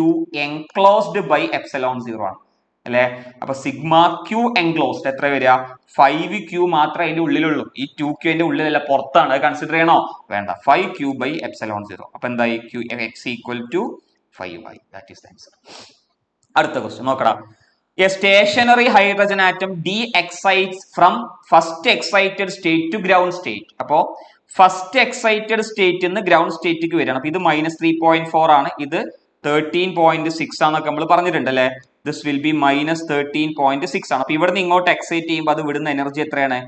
enclosed by ε0 ആണ് അല്ലെ. അപ്പൊ സിഗ്മ q എൻക്ലോസ്ഡ് എത്ര വരിക? 5q മാത്രമേ അതിന്റെ ഉള്ളിലുള്ളൂ. ഈ 2q അതിന്റെ ഉള്ളിലല്ല, പുറത്താണ്. അത് കൺസിഡർ ചെയ്യണോ? വേണ്ട. 5q/ε0. അപ്പൊ എന്തായി? x equal to 5y. That is the answer. അടുത്ത ക്വസ്റ്റ്യൻ നോക്കടാ. A stationary hydrogen atom de-excites from first excited state to ground state. അപ്പോ ഫസ്റ്റ് എക്സൈറ്റഡ് സ്റ്റേറ്റ് നിന്ന് ഗ്രൗണ്ട് സ്റ്റേറ്റിക്ക് വരികയാണ്. അപ്പൊ ഇത് -3.4 ആണ്, ഇത് 13.6 ആണെന്നൊക്കെ നമ്മൾ പറഞ്ഞിട്ടുണ്ട് അല്ലെ. ദിസ് വിൽ ബി -13.6 ആണ്. അപ്പൊ ഇവിടുന്ന് ഇങ്ങോട്ട് എക്സൈറ്റ് ചെയ്യുമ്പോൾ അത് വിടുന്ന എനർജി എത്രയാണ്?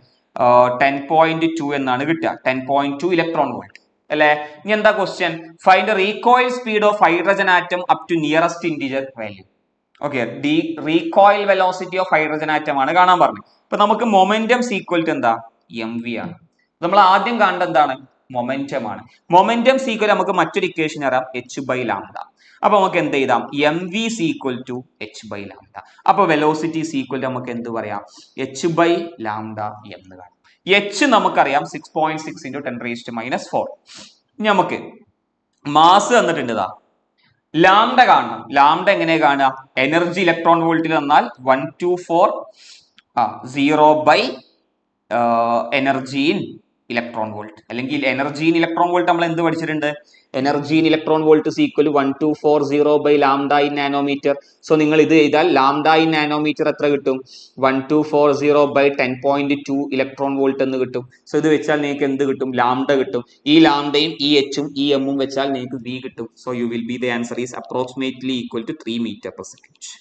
10.2 എന്നാണ് കിട്ടുക. 10.2 ഇലക്ട്രോൺ വോൾട്ട് അല്ലെ. ഇനി എന്താ question? Find recoil speed of hydrogen atom up to nearest integer value. Okay, recoil velocity of hydrogen atom ആണ് കാണാൻ പറഞ്ഞു. ഇപ്പൊ നമുക്ക് മൊമെന്റം ഈക്വൽ ടു എന്താ? mv ആണ്. നമ്മൾ ആദ്യം കണ്ട എന്താണ്? മൊമെന്റം ആണ്. മൊമെന്റം ഈക്വൽ നമുക്ക് മറ്റൊരു ഇക്വേഷൻ അറിയാം, h/λ. അപ്പൊ നമുക്ക് എന്ത് ചെയ്താം? mv equal to h/λ. അപ്പൊ വെലോസിറ്റി ഈക്വൽ നമുക്ക് എന്ത് പറയാം? h/λ എന്ന് കാണാം. h നമുക്കറിയാം 6.6 × 10⁻⁴. ഇനി നമുക്ക് മാസ് തന്നിട്ടുണ്ട്. ലാംഡ കാണണം. ലാംഡ എങ്ങനെ കാണുക? എനർജി ഇലക്ട്രോൺ വോൾട്ടിൽ തന്നാൽ 124 എനർജി ഇൻ ഇലക്ട്രോൺ വോൾട്ട്, അല്ലെങ്കിൽ എനർജി ഇൻ ഇലക്ട്രോൺ വോൾട്ട് നമ്മൾ എന്ത് പഠിച്ചിട്ടുണ്ട്? Energy in electron volt equal 1240 in nanometre. So നിങ്ങൾ ഇത് ചെയ്താൽ ലാംഡ ഇൻ നാനോമീറ്റർ എത്ര കിട്ടും? 1240 10.2 ഇലക്ട്രോൺ വോൾട്ട് എന്ന് കിട്ടും. സോ ഇത് വെച്ചാൽ നിങ്ങൾക്ക് എന്ത് കിട്ടും? ലാംഡ കിട്ടും. ഈ ലാംഡയും ഈ എച്ചും ഈ എമ്മും വെച്ചാൽ നിങ്ങൾക്ക് v കിട്ടും. So you will be the answer is approximately equal to 3 metre per second.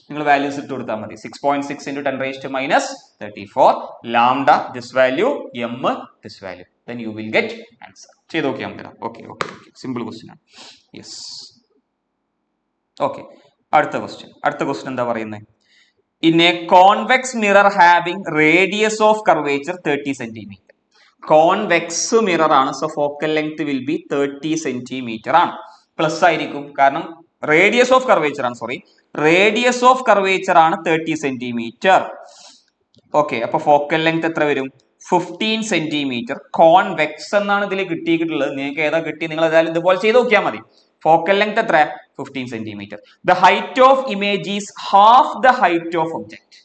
നിങ്ങൾ വാല്യൂസ് ഇട്ട് കൊടുത്താൽ മതി. 6.6 × 10⁻34 lambda this value, m this value, then you will get answer. ചെയ്ത് നോക്കിയാൽ മതി. ഓക്കെ, സിമ്പിൾ ക്വസ്റ്റ്യൻ ആണ്. Yes, okay. അടുത്ത ക്വസ്റ്റ്യൻ എന്താ പറയുന്നത്? In a convex mirror having radius of curvature 30 centimetre. Convex mirror ആണ്. So focal length will be 30 centimetre ആണ്. പ്ലസ് ആയിരിക്കും, കാരണം റേഡിയസ് ഓഫ് കർവേച്ചർ ആണ്. റേഡിയസ് ഓഫ് കർവേച്ചർ ആണ് 30 സെന്റിമീറ്റർ. ഓക്കെ, അപ്പൊ ഫോക്കൽ ലെങ്ത് എത്ര വരും? 15 സെന്റിമീറ്റർ. കോൺവെക്സ് എന്നാണ് ഇതിൽ കിട്ടിയിട്ടുള്ളത്. നിങ്ങൾക്ക് ഏതാ കിട്ടി? നിങ്ങൾ ഏതായാലും ഇതുപോലെ ചെയ്ത് നോക്കിയാൽ മതി. ഫോക്കൽ ലെങ്ത് എത്ര? 15 centimetre. The height of image is half the height of object.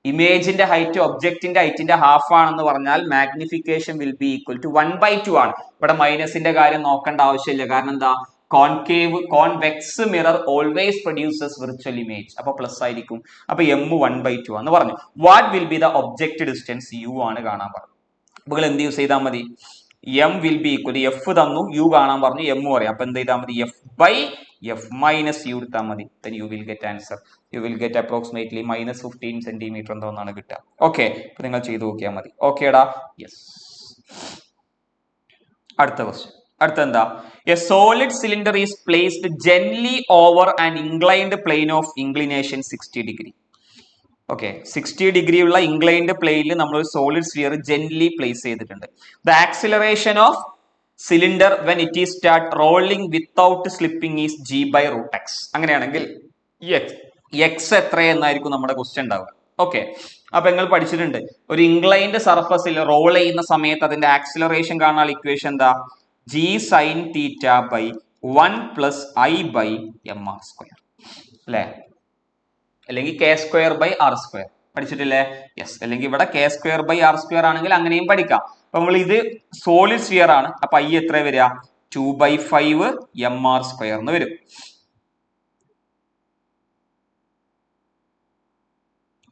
ഇമേജിന്റെ ഹൈറ്റ് ഒബ്ജക്റ്റിന്റെ ഹൈറ്റിന്റെ ഹാഫ് ആണെന്ന് പറഞ്ഞാൽ magnification will be equal to 1/2 ആണ്. ഇവിടെ മൈനസിന്റെ കാര്യം നോക്കേണ്ട ആവശ്യമില്ല, കാരണം എന്താ? Convex mirror always produces virtual image. അപ്പൊ പ്ലസ് ആയിരിക്കും. അപ്പൊ m 1/2 ആണെന്ന് പറഞ്ഞു. What will be the object distance? u ആണ് കാണാൻ പറഞ്ഞു. അപ്പൊ എന്ത് യൂസ് ചെയ്താൽ മതി? m will be equal to f തന്നു, u കാണാൻ പറഞ്ഞു, m പറയാം. അപ്പൊ എന്ത് ചെയ്താൽ മതി? f/f - u എടുത്താൽ മതി. then you will get answer. you will get approximately -15 centimetre എന്തോന്നാണ് കിട്ടുക. ഓക്കെ, അപ്പൊ നിങ്ങൾ ചെയ്ത് നോക്കിയാൽ മതി. ഓക്കേടാ, യെസ്. അടുത്ത ക്വസ്റ്റ്യൻ. അടുത്ത എന്താ? A solid cylinder is placed gently over an inclined plane of inclination 60 degree. Okay, 60 degree ഉള്ള ഇൻക്ലൈൻഡ് പ്ലെയിനിൽ നമ്മൾ ഒരു സോളിഡ് സ്ഫിയർ ജെന്റ്ലി പ്ലേസ് ചെയ്തിട്ടുണ്ട്. The acceleration of cylinder when it is start rolling without slipping is g/√x. അങ്ങനെയാണെങ്കിൽ x എത്രയെന്നായിരിക്കും നമ്മുടെ question ഉണ്ടാവുക. Okay, അപ്പൊ നിങ്ങൾ പഠിച്ചിട്ടുണ്ട്, ഒരു ഇൻക്ലൈൻഡ് സർഫസിൽ റോൾ ചെയ്യുന്ന സമയത്ത് അതിന്റെ ആക്സിലറേഷൻ കാണാനുള്ള ഇക്വേഷൻ എന്താ? g sin theta by 1 plus I by mr², അല്ലെ? അല്ലെങ്കിൽ k²/r². പഠിച്ചിട്ടില്ലേ? യെസ്. അല്ലെങ്കിൽ ഇവിടെ k²/r² ആണെങ്കിൽ അങ്ങനെയും പഠിക്കാം. അപ്പൊ നമ്മൾ ഇത് സോളിഡ് സ്ഫിയർ ആണ്. അപ്പൊ I എത്ര വരിക? 2/5 mr² എന്ന് വരും.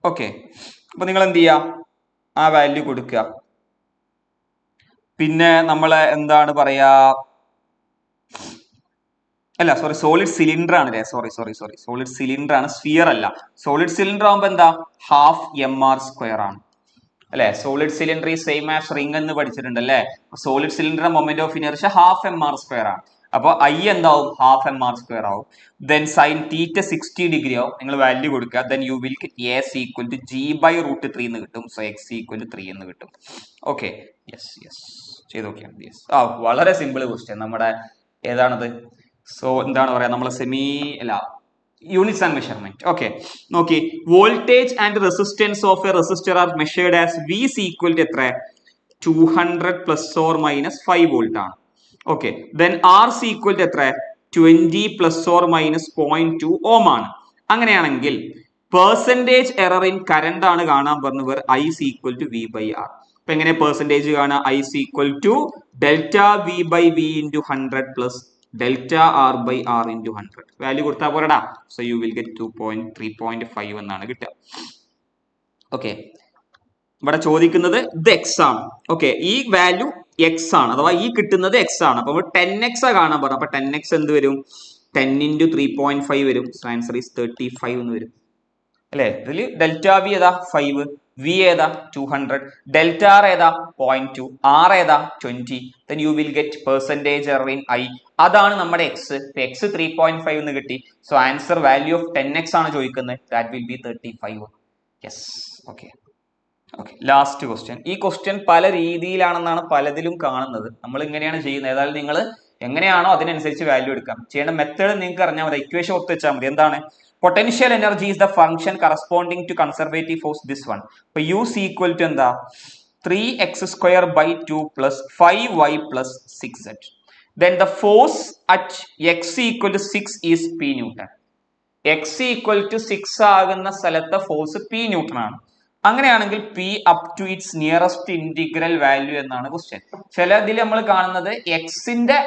ഓക്കെ, അപ്പൊ നിങ്ങൾ എന്ത് ചെയ്യാ? ആ വാല്യൂ കൊടുക്കുക. പിന്നെ നമ്മള് എന്താണ് പറയാ? അല്ല, സോളിഡ് സിലിണ്ടർ ആണ് അല്ലേ? സോളിഡ് സിലിണ്ടർ ആണ്, സ്ഫിയർ അല്ല. സോളിഡ് സിലിണ്ടർ ആകുമ്പോ എന്താ? ½ mr² ആണ്. അല്ലെ? സോളിഡ് സിലിണ്ടർ ഈ സെയിം ആസ് റിംഗ് എന്ന് പഠിച്ചിട്ടുണ്ട് അല്ലെ? Solid cylinder moment of inertia half mr² ആണ്. അപ്പൊ ഐ എന്താവും? ഹാഫ് mr² ആവും. ദെൻ സൈൻ തീറ്റ 60° ആവും. നിങ്ങൾ വാല്യൂ കൊടുക്കുക. Then you will S equal to g/√3 എന്ന് കിട്ടും. സോ എക്സ് ഈക്വൽ ടു 3 എന്ന് കിട്ടും. ഓക്കെ, യെസ് യെസ് ചെയ്ത് നോക്കിയാണ്. യെസ്, വളരെ സിമ്പിൾ ക്വസ്റ്റ്യൻ. നമ്മുടെ ഏതാണത്? സോ എന്താണ് പറയാ, നമ്മളെ സെമി അല്ല യൂണിറ്റ്സ് ആൻഡ് മെഷർമെന്റ്. ഓക്കെ, നോക്കി, voltage and resistance of a resistor are measured as V equal to എത്ര? 200 ± 5 വോൾട്ട് ആണ്. Okay, then R equal to എത്ര? 20 ± 0.2 ഓം ആണ്. അങ്ങനെയാണെങ്കിൽ പെർസെന്റേജ് എറർ ഇൻ കറണ്ട് ആണ് കാണാൻ പറഞ്ഞവർ I ഈക്വൽ ടു V/R. അപ്പൊ എങ്ങനെ പെർസെന്റേജ് കാണാം? I equal to delta V/V into 100 plus delta R/R into 100. Value കൊടുത്താൽ പോരടാ. സോ യു വിൽ ഗെറ്റ് 3.5 എന്നാണ് കിട്ടുക. ഓക്കെ, ഇവിടെ ചോദിക്കുന്നത് ഇത് എക്സ് ആണ്. ഓക്കെ, ഈ വാല്യൂ എക്സ് ആണ്, അഥവാ ഈ കിട്ടുന്നത് എക്സ് ആണ്. അപ്പൊ 10x കാണാൻ പറഞ്ഞു. അപ്പൊ 10x എന്ത് വരും? 10 × 3.5 വരും. സോ ആൻസർ ഈസ് 35 എന്ന് വരും അല്ലെ? ഇതിൽ ഡെൽറ്റ വി ഏതാ? 5, വി ഏതാ? 200, ഡെൽറ്റ ആർ ഏതാ? 0.2, ആർ ഏതാ? 20. then you will get percentage error in I. അതാണ് നമ്മുടെ എക്സ്. എക്സ് 3.5 എന്ന് കിട്ടി. So answer value of 10x ആണ് ചോദിക്കുന്നത്. That will be 35. Yes, okay okay. Last question. ഈ ക്വസ്റ്റ്യൻ പല രീതിയിലാണെന്നാണ് പലതിലും കാണുന്നത്. നമ്മൾ ഇങ്ങനെയാണ് ചെയ്യുന്നത്. ഏതായാലും നിങ്ങൾ എങ്ങനെയാണോ അതിനനുസരിച്ച് വാല്യൂ എടുക്കാം. ചെയ്യേണ്ട മെത്തേഡ് നിങ്ങൾക്ക് അറിഞ്ഞാൽ മതി. ഇക്വേഷൻ ഒത്തു വെച്ചാൽ മതി. എന്താണ്? Potential energy is the function corresponding to conservative force, this one. അപ്പൊ U ഈക്വൽ ടു എന്താ? 3x² / 2 + 5y + 6z. Then the force at x equal to 6 is P Newton. x equal to 6 ആകുന്ന സ്ഥലത്തെ force P newton ആണ്. അങ്ങനെയാണെങ്കിൽ P up to its nearest integral value എന്നാണ് question. ചില ഇതിൽ നമ്മൾ കാണുന്നത് എക്സിന്റെ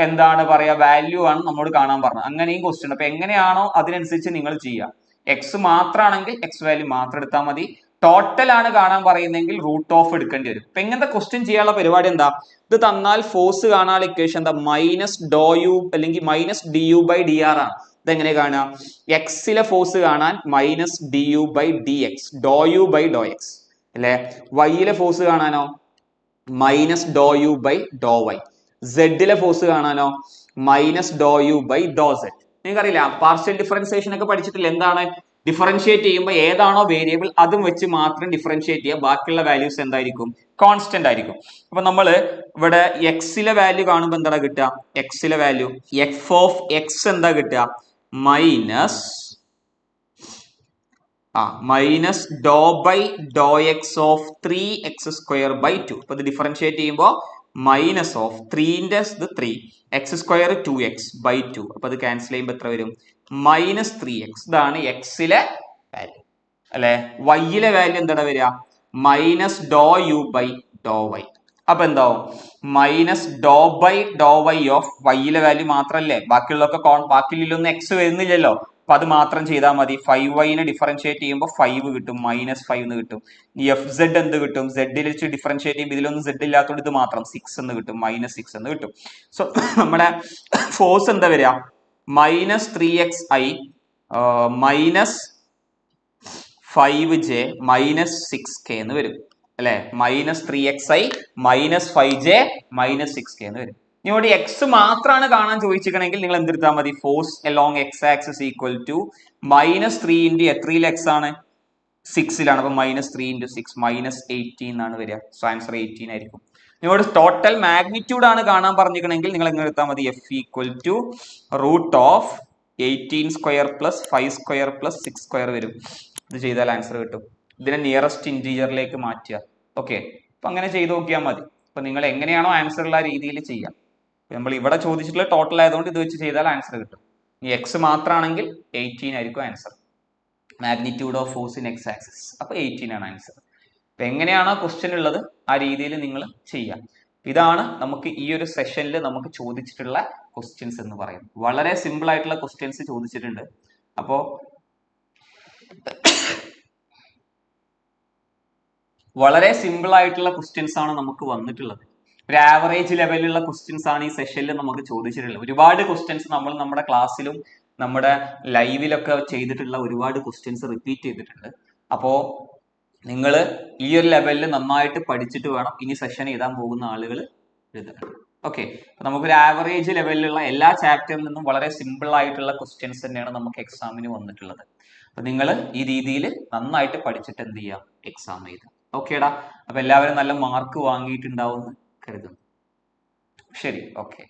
എന്താണ് പറയാ വാല്യൂ ആണ് നമ്മോട് കാണാൻ പറഞ്ഞത്. അങ്ങനെയും ക്വസ്റ്റ്യൻ. അപ്പൊ എങ്ങനെയാണോ അതിനനുസരിച്ച് നിങ്ങൾ ചെയ്യുക. എക്സ് മാത്രമാണെങ്കിൽ എക്സ് വാല്യൂ മാത്രം എടുത്താൽ മതി. ടോട്ടൽ ആണ് കാണാൻ പറയുന്നെങ്കിൽ √ഓഫ് എടുക്കേണ്ടി വരും. ഇപ്പൊ ഇങ്ങനത്തെ ക്വസ്റ്റ്യൻ ചെയ്യാനുള്ള പരിപാടി എന്താ? ഇത് തന്നാൽ ഫോഴ്സ് കാണാനുള്ള ഇക്വേഷൻ എന്താ? -∂u അല്ലെങ്കിൽ -du/dr ആണ്. ഇതെങ്ങനെ കാണാം? എക്സിലെ ഫോഴ്സ് കാണാൻ -du/dx, ∂u/∂x അല്ലെ? വൈയിലെ ഫോഴ്സ് കാണാനോ -∂u/∂y. സെഡിലെ ഫോഴ്സ് കാണാനോ -∂u/∂z. നിങ്ങൾക്കറിയില്ല, പാർഷ്യൽ ഡിഫറൻസിയേഷൻ ഒക്കെ പഠിച്ചിട്ടില്ല. എന്താണ്? ഡിഫറൻഷിയേറ്റ് ചെയ്യുമ്പോൾ ഏതാണോ വേരിയബിൾ അതും വെച്ച് മാത്രം ഡിഫറൻഷിയേറ്റ് ചെയ്യുക. ബാക്കിയുള്ള വാല്യൂസ് എന്തായിരിക്കും? കോൺസ്റ്റന്റ് ആയിരിക്കും. അപ്പൊ നമ്മൾ ഇവിടെ എക്സിലെ വാല്യൂ കാണുമ്പോൾ എന്താ കിട്ടുക? എക്സിലെ വാല്യൂ f(x) എന്താ കിട്ടുക? -∂∂x of 3x² / 2. അപ്പൊ ഇത് ഡിഫറൻഷിയേറ്റ് ചെയ്യുമ്പോൾ മൈനസ് ഓഫ് 3ന്റെ 3 x² 2x/2. അപ്പൊ അത് ക്യാൻസൽ ചെയ്യുമ്പോൾ എത്ര വരും? -3x. ഇതാണ് എക്സിലെ വാല്യൂ അല്ലെ? വൈയിലെ വാല്യൂ എന്താണ് വരിക? -∂u/∂y. അപ്പൊ എന്താവും? -∂∂y ഓഫ് വൈയിലെ വാല്യൂ മാത്രല്ലേ, ബാക്കിയുള്ളതൊക്കെ ബാക്കിയുള്ളൊന്നും എക്സ് വരുന്നില്ലല്ലോ. അപ്പൊ അത് മാത്രം ചെയ്താൽ മതി. 5y ഡിഫറൻഷിയേറ്റ് ചെയ്യുമ്പോൾ 5 കിട്ടും, -5 എന്ന് കിട്ടും. fz എന്ത് കിട്ടും? z വെച്ച് ഡിഫറൻഷിയേറ്റ് ചെയ്യുമ്പോൾ ഇതിലൊന്നും z ഇല്ലാത്തതുകൊണ്ട് ഇത് മാത്രം 6 എന്ന് കിട്ടും, -6 എന്ന് കിട്ടും. സോ നമ്മുടെ ഫോഴ്സ് എന്താ വരിക? -3xi -5j -6k എന്ന് വരും അല്ലെ? -3xi -5j -6k എന്ന് വരും. ഇവിടെ എക്സ് മാത്രമാണ് കാണാൻ ചോദിച്ചിരിക്കണമെങ്കിൽ നിങ്ങൾ എന്തെടുത്താൽ മതി? Force along X axis equal to -3 × എത്രയിൽ എക്സ് ആണ്? 6ലാണ്. അപ്പൊ -3 × 6 -18 എന്നാണ് വരിക. സോ ആൻസർ 18 ആയിരിക്കും. നിങ്ങളോട് ടോട്ടൽ മാഗ്നിറ്റ്യൂഡ് ആണ് കാണാൻ പറഞ്ഞിരിക്കണമെങ്കിൽ നിങ്ങൾ എങ്ങനെ എടുത്താൽ മതി? F ഈക്വൽ ടു √18² + 5² + 6² വരും. ഇത് ചെയ്താൽ ആൻസർ കിട്ടും. ഇതിനെ നിയറസ്റ്റ് ഇന്റീജറിലേക്ക് മാറ്റുക. ഓക്കെ, അപ്പൊ അങ്ങനെ ചെയ്ത് നോക്കിയാൽ മതി. അപ്പൊ നിങ്ങൾ എങ്ങനെയാണോ ആൻസർ ഉള്ള രീതിയിൽ ചെയ്യാം. നമ്മൾ ഇവിടെ ചോദിച്ചിട്ടുള്ള ടോട്ടൽ ആയതുകൊണ്ട് ഇത് വെച്ച് ചെയ്താൽ ആൻസർ കിട്ടും. ഈ എക്സ് മാത്രമാണെങ്കിൽ 18 ആയിരിക്കും answer. Magnitude of force in X axis. അപ്പൊ 18 ആണ് ആൻസർ. അപ്പൊ എങ്ങനെയാണോ ക്വസ്റ്റ്യൻ ഉള്ളത് ആ രീതിയിൽ നിങ്ങൾ ചെയ്യാം. ഇതാണ് നമുക്ക് ഈ ഒരു സെഷനിൽ നമുക്ക് ചോദിച്ചിട്ടുള്ള ക്വസ്റ്റ്യൻസ് എന്ന് പറയുന്നത്. വളരെ സിമ്പിൾ ആയിട്ടുള്ള ക്വസ്റ്റ്യൻസ് ചോദിച്ചിട്ടുണ്ട്. അപ്പോ വളരെ സിമ്പിൾ ആയിട്ടുള്ള ക്വസ്റ്റ്യൻസ് ആണ് നമുക്ക് വന്നിട്ടുള്ളത്. ഒരു ആവറേജ് ലെവലിലുള്ള ക്വസ്റ്റ്യൻസ് ആണ് ഈ സെഷനിൽ നമുക്ക് ചോദിച്ചിട്ടുള്ളത്. ഒരുപാട് ക്വസ്റ്റ്യൻസ് നമ്മൾ നമ്മുടെ ക്ലാസ്സിലും നമ്മുടെ ലൈവിലൊക്കെ ചെയ്തിട്ടുള്ള ഒരുപാട് ക്വസ്റ്റ്യൻസ് റിപ്പീറ്റ് ചെയ്തിട്ടുണ്ട്. അപ്പോ നിങ്ങൾ ഈ ഒരു ലെവലിൽ നന്നായിട്ട് പഠിച്ചിട്ട് വേണം ഇനി സെഷൻ എഴുതാൻ പോകുന്ന ആളുകൾ എഴുതാൻ. ഓക്കെ, അപ്പൊ നമുക്കൊരു ആവറേജ് ലെവലിലുള്ള എല്ലാ ചാപ്റ്ററിൽ നിന്നും വളരെ സിമ്പിൾ ആയിട്ടുള്ള ക്വസ്റ്റ്യൻസ് തന്നെയാണ് നമുക്ക് എക്സാമിന് വന്നിട്ടുള്ളത്. അപ്പൊ നിങ്ങൾ ഈ രീതിയിൽ നന്നായിട്ട് പഠിച്ചിട്ട് എന്ത് ചെയ്യാം, എക്സാം എഴുതാം. ഓക്കേടാ, അപ്പൊ എല്ലാവരും നല്ല മാർക്ക് വാങ്ങിയിട്ടുണ്ടാവും എന്ന് കരുതുന്നു. ശരി, ഓക്കെ.